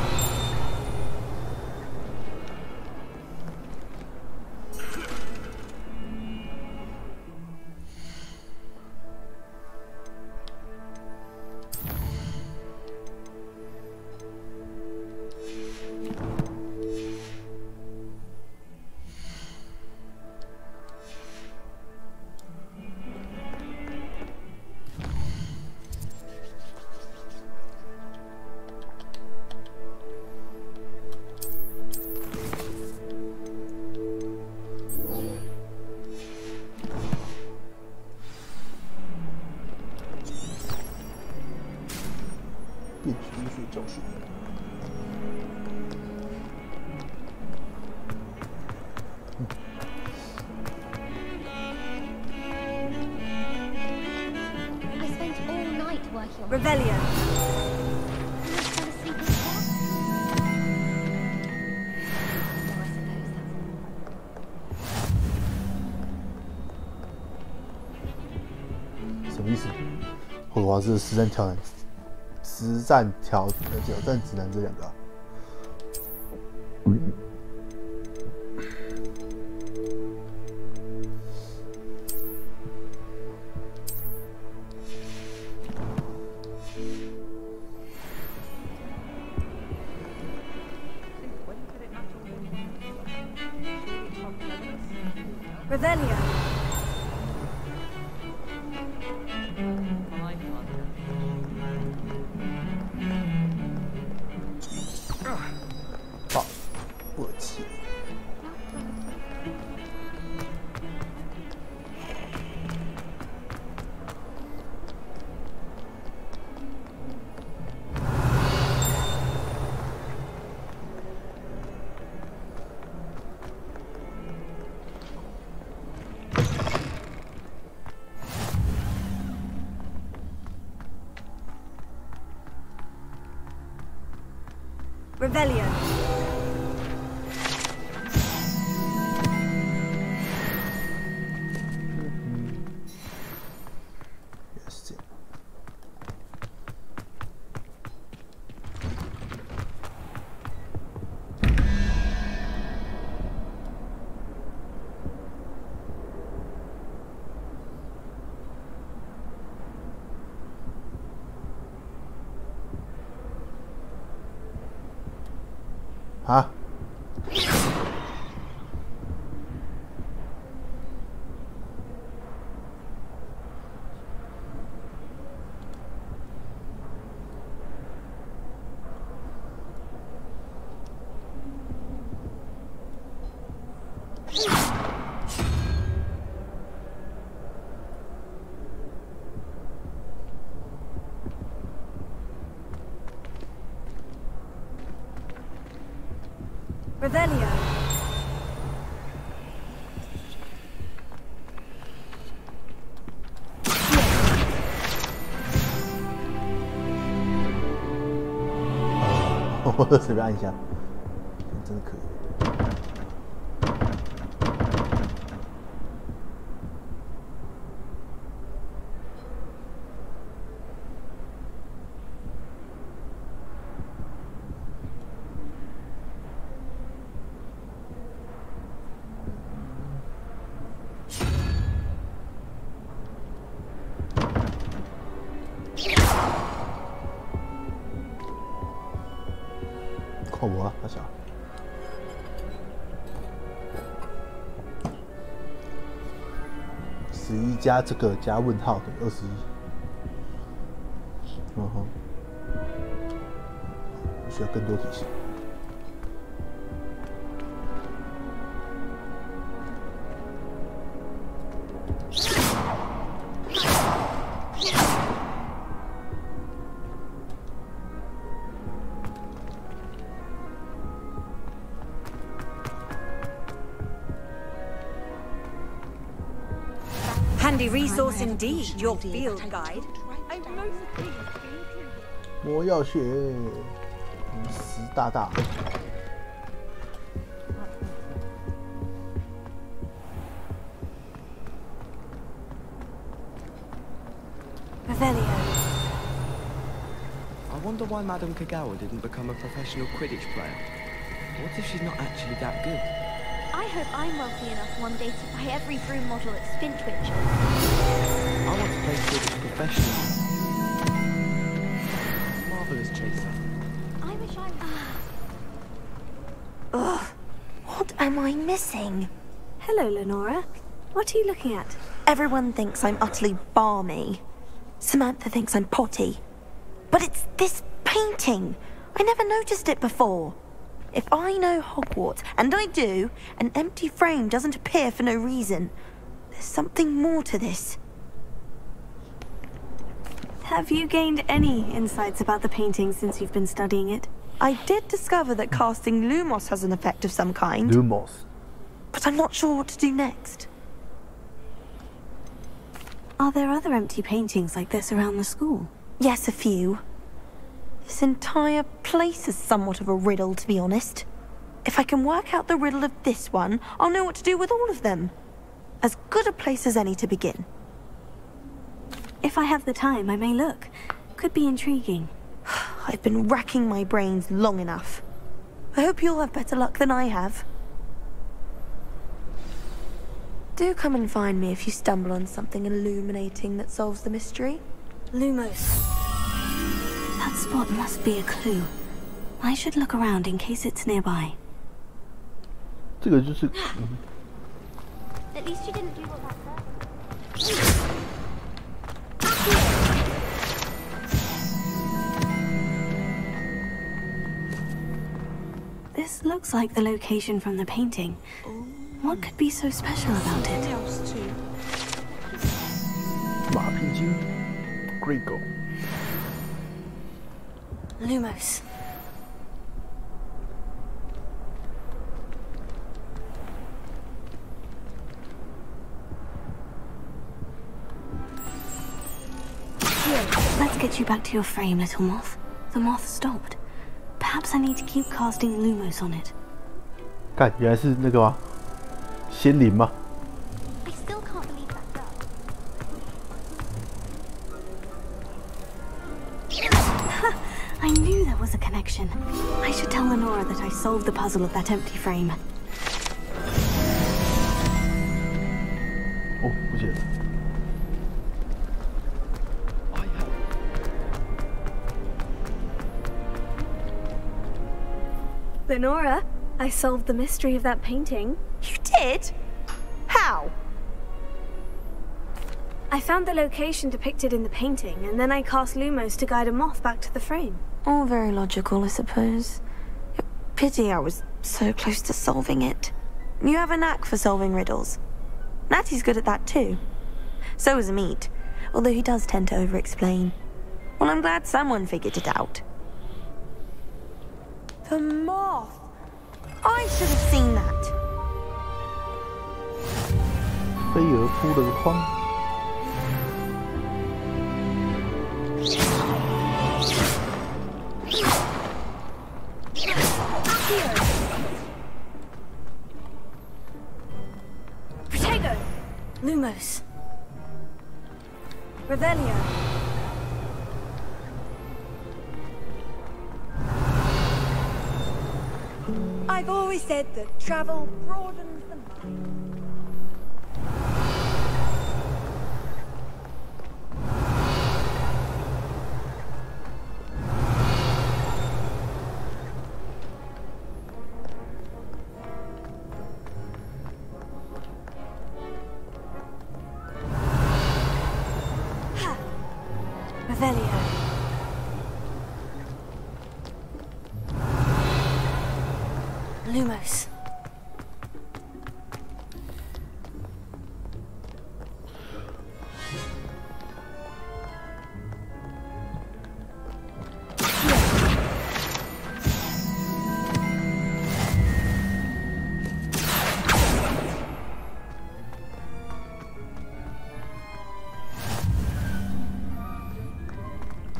Speaker 2: I spent all night working on
Speaker 15: Revelio.
Speaker 1: 什么意思？霍格华兹的实战挑战指南这两个、啊。
Speaker 15: Revelio. Revelio.
Speaker 1: Yes. Huh?
Speaker 15: Revelio.
Speaker 1: Oh, 我随便按一下，真的可以。靠我啊，大小。11加这个加问号等于21。嗯哼，需要更多提示。
Speaker 15: Handy resource indeed, your field guide. I'm most pleased.
Speaker 1: 魔药学，石大大。
Speaker 15: Revelio.
Speaker 4: I wonder why Madame Kagawa didn't become a professional Quidditch player. What if she's not actually that good?
Speaker 2: I hope I'm wealthy enough one day to buy every broom model at Spintwitch.
Speaker 4: I want to play Quidditch professionally. Marvelous, Chaser.
Speaker 2: I wish I was...
Speaker 7: Ugh. What am I missing?
Speaker 6: Hello, Lenora. What are you looking at?
Speaker 7: Everyone thinks I'm utterly balmy. Samantha thinks I'm potty. But it's this painting. I never noticed it before. If I know Hogwarts, and I do, an empty frame doesn't appear for no reason. There's something more to this.
Speaker 6: Have you gained any insights about the painting since you've been studying it?
Speaker 7: I did discover that casting Lumos has an effect of some kind.
Speaker 1: Lumos.
Speaker 7: But I'm not sure what to do next.
Speaker 6: Are there other empty paintings like this around the school?
Speaker 7: Yes, a few. This entire place is somewhat of a riddle, to be honest. If I can work out the riddle of this one, I'll know what to do with all of them. As good a place as any to begin.
Speaker 6: If I have the time, I may look. Could be intriguing.
Speaker 7: I've been racking my brains long enough. I hope you'll have better luck than I have. Do come and find me if you stumble on something illuminating that solves the mystery.
Speaker 6: Lumos. That spot must be a clue. I should look around in case it's nearby.
Speaker 1: 这个就是。
Speaker 2: At least you didn't do what that
Speaker 6: This looks like the location from the painting. What could be so special about it?
Speaker 1: 马屁精 ，Grego。
Speaker 6: Lumos. Let's get you back to your frame, little moth. The moth stopped. Perhaps I need to keep casting Lumos on it.
Speaker 1: 看，原来是那个吗？仙灵吗？
Speaker 2: I still can't believe that girl.
Speaker 6: I knew there was a connection. I should tell Lenora that I solved the puzzle of that empty frame.
Speaker 1: 哦，不见了。
Speaker 6: Lenora, I solved the mystery of that painting.
Speaker 7: You did? How?
Speaker 6: I found the location depicted in the painting, and then I cast Lumos to guide a moth back to the frame.
Speaker 7: All very logical, I suppose. Pity I was so close to solving it. You have a knack for solving riddles. Natty's good at that too. So is Amit, although he does tend to over-explain. Well, I'm glad someone figured it out. The moth! I should have seen that!
Speaker 1: 飞蛾扑了个框。
Speaker 6: Protego! Lumos. Revelio.
Speaker 15: I've always said that travel broadens the mind.
Speaker 6: Revelio. Lumos.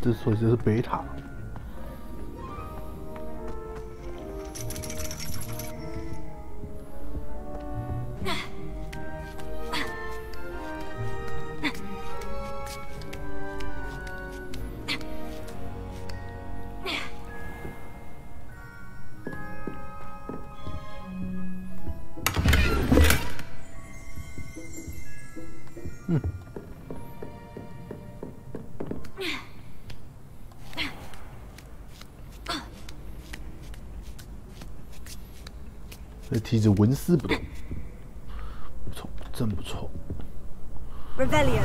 Speaker 1: This 之所以这是贝塔。 这梯子纹丝不动，不错，真不错。
Speaker 15: Revelio.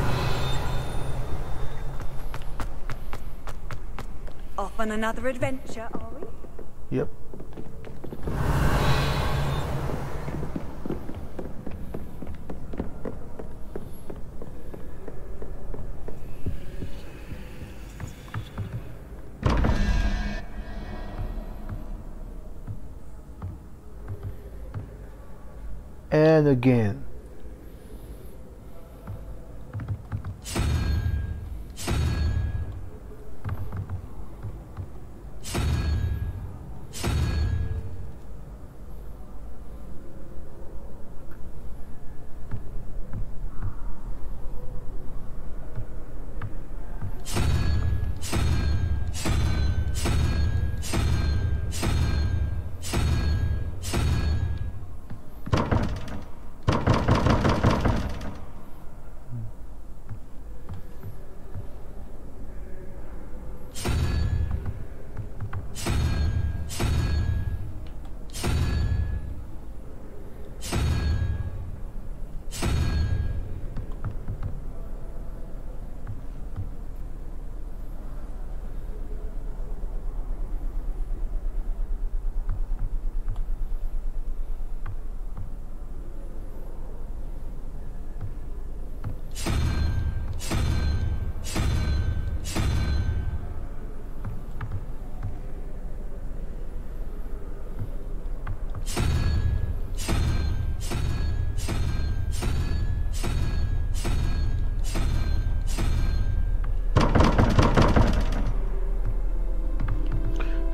Speaker 15: Off on another adventure, are we?
Speaker 1: Yep. and again。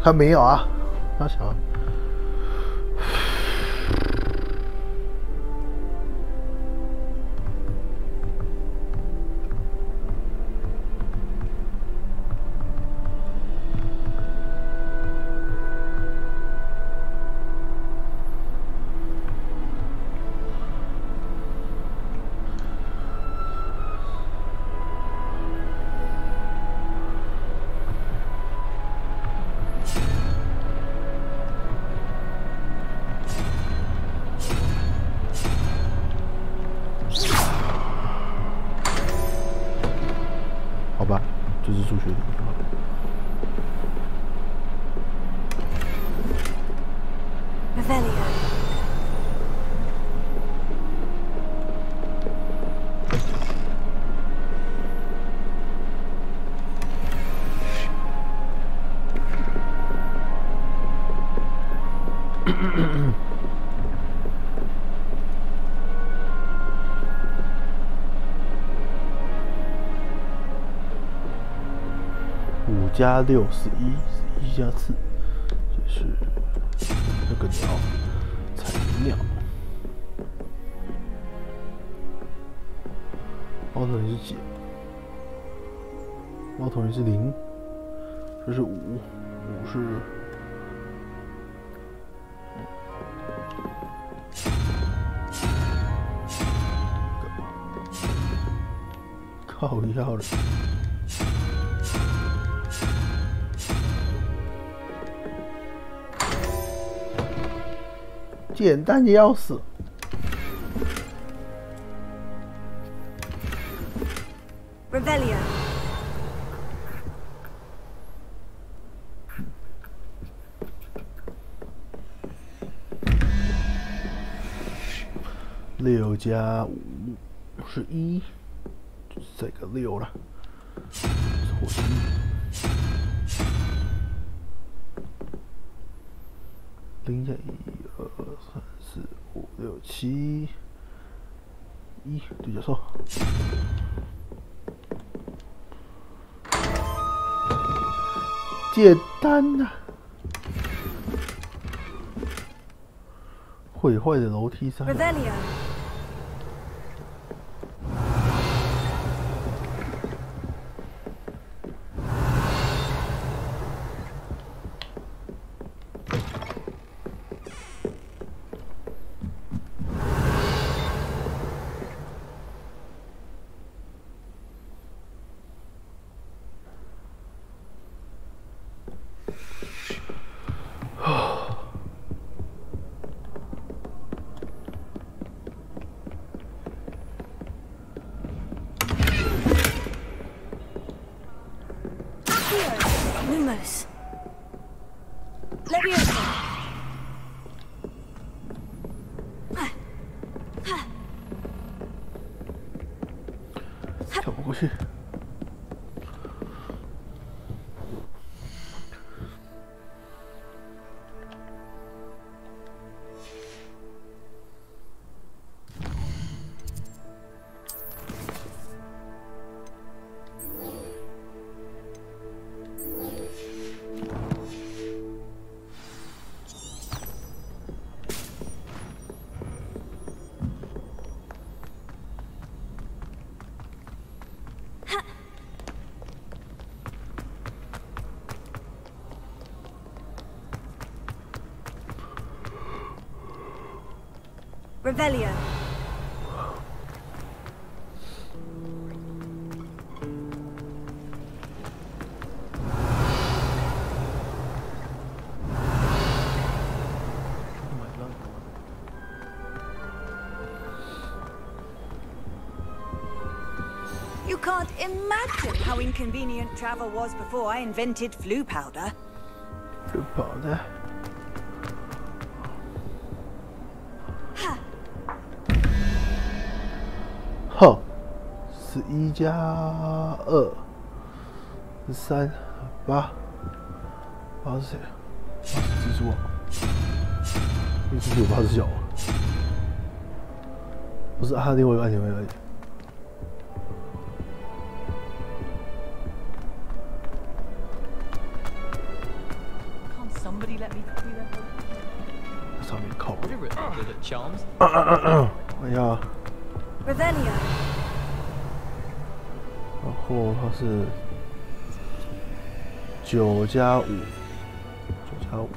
Speaker 1: 他没有啊，他想。这是数学题。5加6是1，11加4，就是那个鸟，彩鸟。猫头鹰是几？猫头鹰是0，这是5，5是。 靠腰了，简单的要死。
Speaker 15: Revelio。
Speaker 1: 6加5是1。 这个6了，火星。0加1、2、3、4、5、6、7、1，对角兽。简单呐、毁坏的楼梯上。 跳不过去。
Speaker 15: Revelio. You can't imagine how inconvenient travel was before I invented flu powder.
Speaker 1: Flu powder. 哼，11加2，13，8是谁？蜘蛛啊，蜘蛛有8只脚啊？不是啊，另外一个按钮没而已。上面靠。哎呀。
Speaker 15: Revelio.
Speaker 1: 然后它是9加5，9加5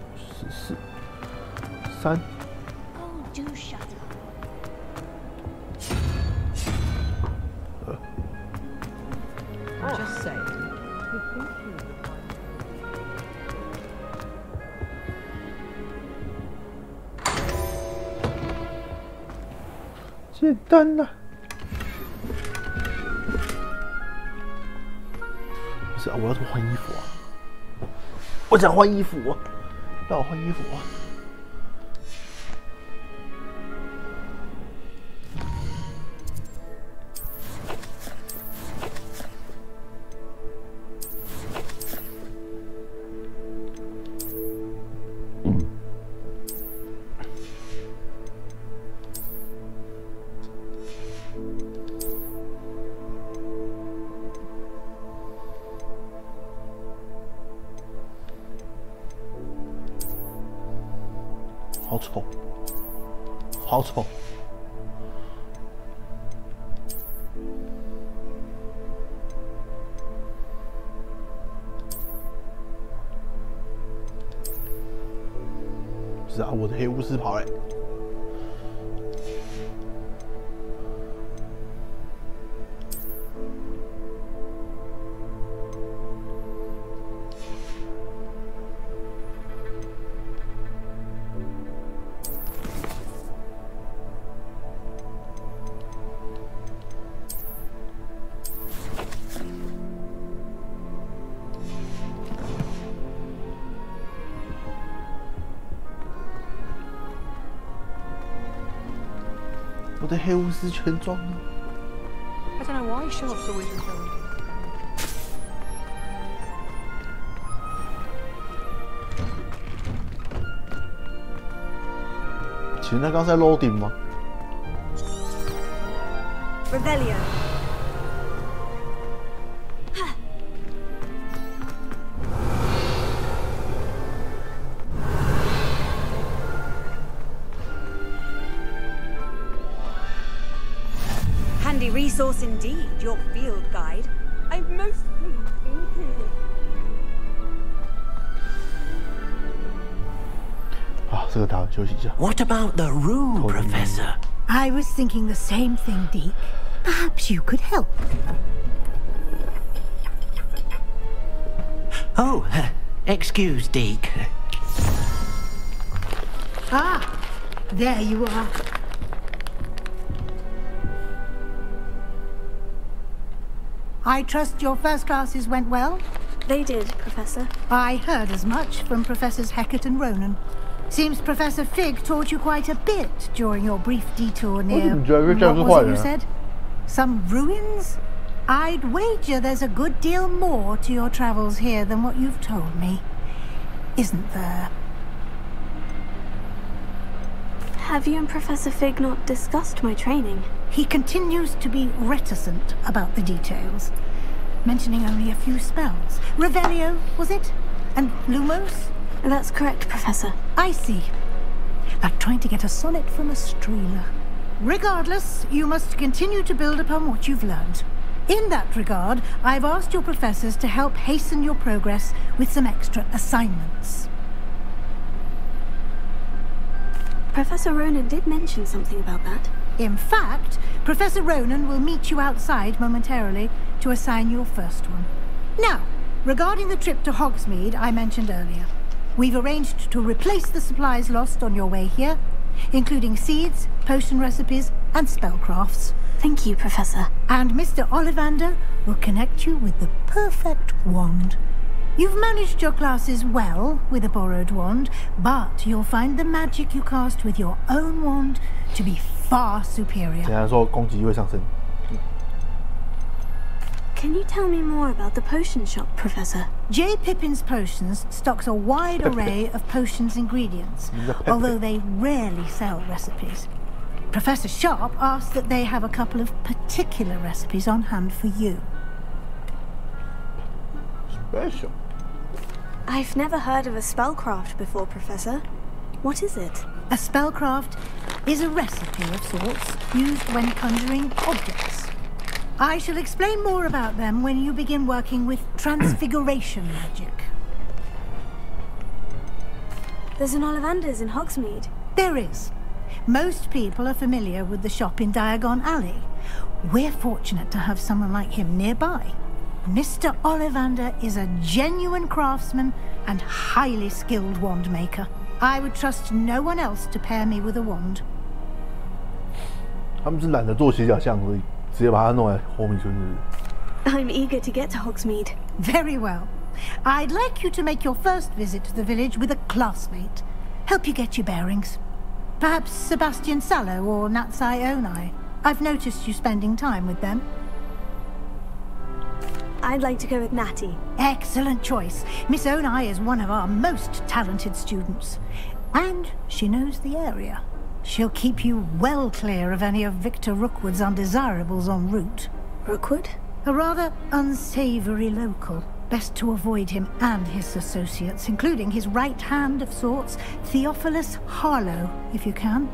Speaker 1: 14，3。Oh,
Speaker 15: do shut up.
Speaker 10: Just say.
Speaker 1: 简单啦。不是啊，我要怎么换衣服啊？我想换衣服啊，让我换衣服啊。好丑，好丑！是啊，我的黑巫师袍嘞。我的黑巫师全装了。
Speaker 10: I don't know why show-off's always referring.
Speaker 1: 其实那刚才 loading 吗
Speaker 15: Revelio. Handy resource indeed, your field guide. I'm most pleased to be included.
Speaker 1: 啊，这个打休息一下。
Speaker 17: What about the room, Professor?
Speaker 11: I was thinking the same thing, Deke. Perhaps you could help.
Speaker 17: Oh, excuse, Deke.
Speaker 11: Ah, there you are. I trust your first classes went well?
Speaker 6: They did, Professor.
Speaker 11: I heard as much from Professors Hecat and Ronan. Seems Professor Fig taught you quite a bit during your brief detour near... What was it you said? Some ruins? I'd wager there's a good deal more to your travels here than what you've told me. Isn't there?
Speaker 6: Have you and Professor Fig not discussed my training?
Speaker 11: He continues to be reticent about the details, mentioning only a few spells. Revelio, was it? And Lumos?
Speaker 6: That's correct, Professor.
Speaker 11: I see. Like trying to get a sonnet from a streamer. Regardless, you must continue to build upon what you've learned. In that regard, I've asked your professors to help hasten your progress with some extra assignments.
Speaker 6: Professor Ronan did mention something about that.
Speaker 11: In fact, Professor Ronan will meet you outside momentarily to assign your first one. Now, regarding the trip to Hogsmeade I mentioned earlier, we've arranged to replace the supplies lost on your way here, including seeds, potion recipes, and spellcrafts.
Speaker 6: Thank you, Professor.
Speaker 11: And Mr. Ollivander will connect you with the perfect wand. You've managed your classes well with a borrowed wand, but you'll find the magic you cast with your own wand to be far superior.
Speaker 6: Can you tell me more about the potion shop, Professor?
Speaker 11: J. Pippin's Potions stocks a wide array of potions ingredients, although they rarely sell recipes. Professor Sharp asks that they have a couple of particular recipes on hand for you.
Speaker 1: Special.
Speaker 6: I've never heard of a spellcraft before, Professor. What is it?
Speaker 11: A spellcraft is a recipe of sorts used when conjuring objects. I shall explain more about them when you begin working with transfiguration magic.
Speaker 6: There's an Ollivander's in Hogsmeade.
Speaker 11: There is. Most people are familiar with the shop in Diagon Alley. We're fortunate to have someone like him nearby. Mr. Ollivander is a genuine craftsman and highly skilled wand maker. I would trust no one else to pair me with a wand.
Speaker 1: 他们是懒得做斜角巷而已，直接把它弄来活米村日。
Speaker 6: I'm eager to get to Hogsmeade.
Speaker 11: Very well. I'd like you to make your first visit to the village with a classmate. Help you get your bearings. Perhaps Sebastian Sallow or Natsai Onai. I've noticed you spending time with them.
Speaker 6: I'd like to go with Natty.
Speaker 11: Excellent choice. Miss Onai is one of our most talented students. And she knows the area. She'll keep you well clear of any of Victor Rookwood's undesirables en route.
Speaker 6: Rookwood?
Speaker 11: A rather unsavory local. Best to avoid him and his associates, including his right hand of sorts, Theophilus Harlow, if you can.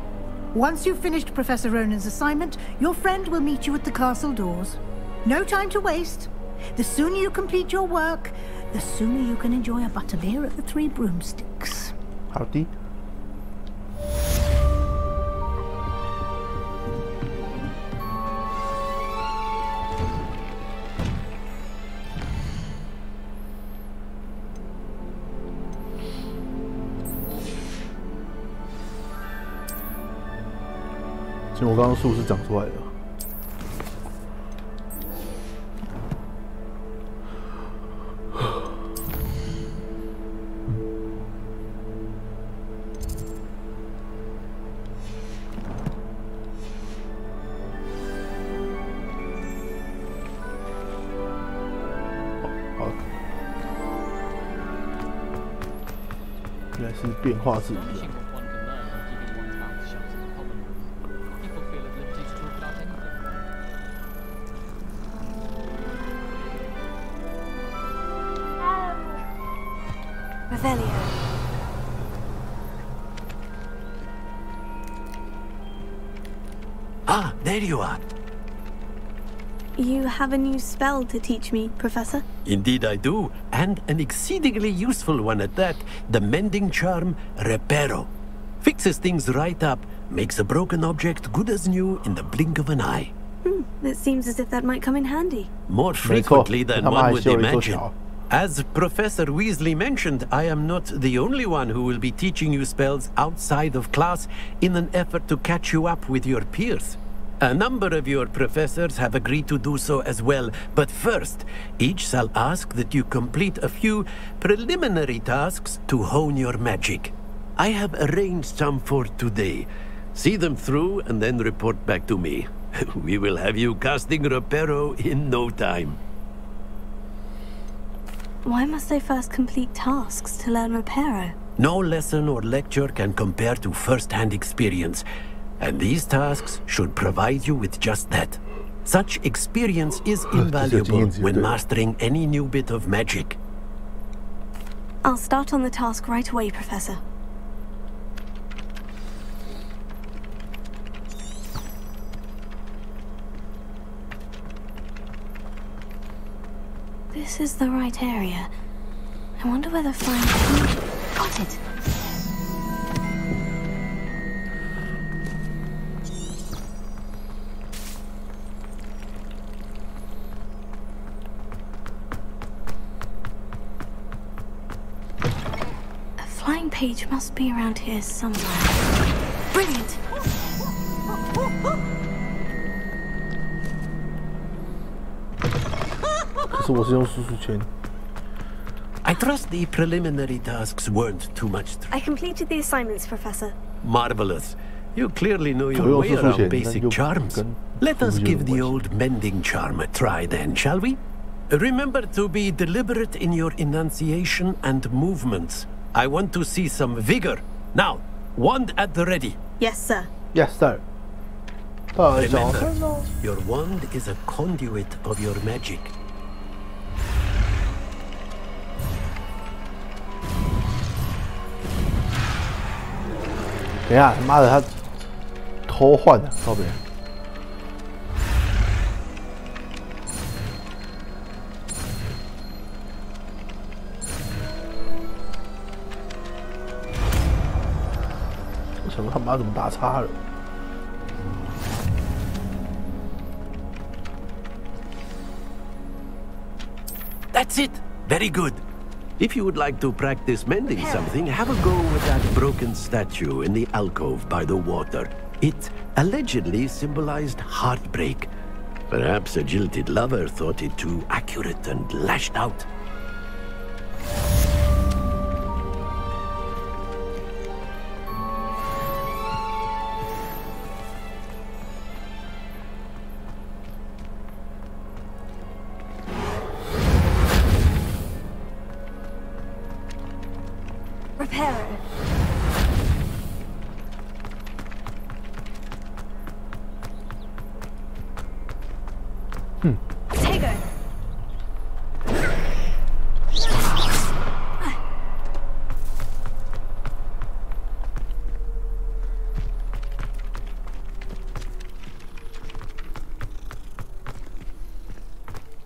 Speaker 11: Once you've finished Professor Ronan's assignment, your friend will meet you at the castle doors. No time to waste. The sooner you complete your work, the sooner you can enjoy a butterbeer at the Three Broomsticks.
Speaker 1: Howdy.其实我刚刚树是长出来的。好，应该是变化自己的。
Speaker 17: Ah, there you are.
Speaker 6: You have a new spell to teach me, Professor?
Speaker 17: Indeed I do, and an exceedingly useful one at that. The mending charm, Reparo. Fixes things right up, makes a broken object good as new in the blink of an eye.
Speaker 6: It seems as if that might come in handy.
Speaker 17: More frequently than one would imagine. As Professor Weasley mentioned, I am not the only one who will be teaching you spells outside of class in an effort to catch you up with your peers. A number of your professors have agreed to do so as well, but first, each shall ask that you complete a few preliminary tasks to hone your magic. I have arranged some for today. See them through and then report back to me. We will have you casting Reparo in no time.
Speaker 6: Why must I first complete tasks to learn Reparo?
Speaker 17: No lesson or lecture can compare to first-hand experience, and these tasks should provide you with just that. Such experience is invaluable when mastering any new bit of magic.
Speaker 6: I'll start on the task right away, Professor. This is the right area. I wonder whether flying... Got it! page must be around here somewhere. Brilliant!
Speaker 17: I trust the preliminary tasks weren't too much.
Speaker 6: I completed the assignments, Professor.
Speaker 17: Marvelous. You clearly know your way around basic charms. Let us give the old mending charm a try then, shall we? Remember to be deliberate in your enunciation and movements. I want to see some vigor. Now, wand at the ready.
Speaker 6: Yes, sir.
Speaker 1: Yes, sir.
Speaker 17: Remember, your wand is a conduit of your magic.
Speaker 1: 等一下，他妈的，他偷换了，靠边！我想他妈怎么打叉了？
Speaker 17: That's it. Very good. If you would like to practice mending something, have a go with that broken statue in the alcove by the water. It allegedly symbolized heartbreak. Perhaps a jilted lover thought it too accurate and lashed out.
Speaker 6: Repairer. Tego.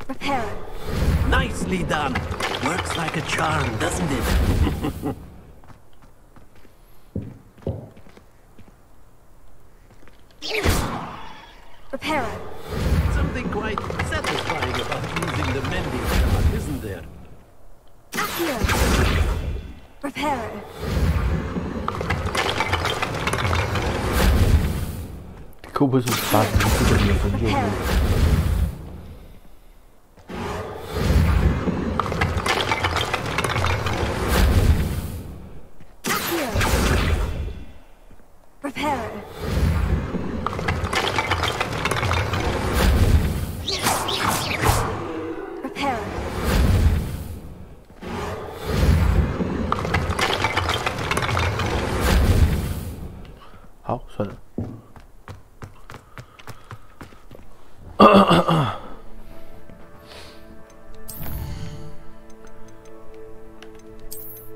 Speaker 6: Repairer.
Speaker 17: Nicely done. Works like a charm, doesn't it?
Speaker 6: Repairer.
Speaker 17: Something quite satisfying about using the mending charm, isn't there?
Speaker 6: Accio. Repairer. Repairer. Repairer.
Speaker 1: 好，算了。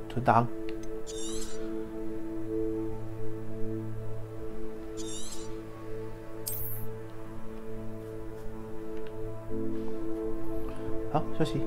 Speaker 1: 存档。好，休息。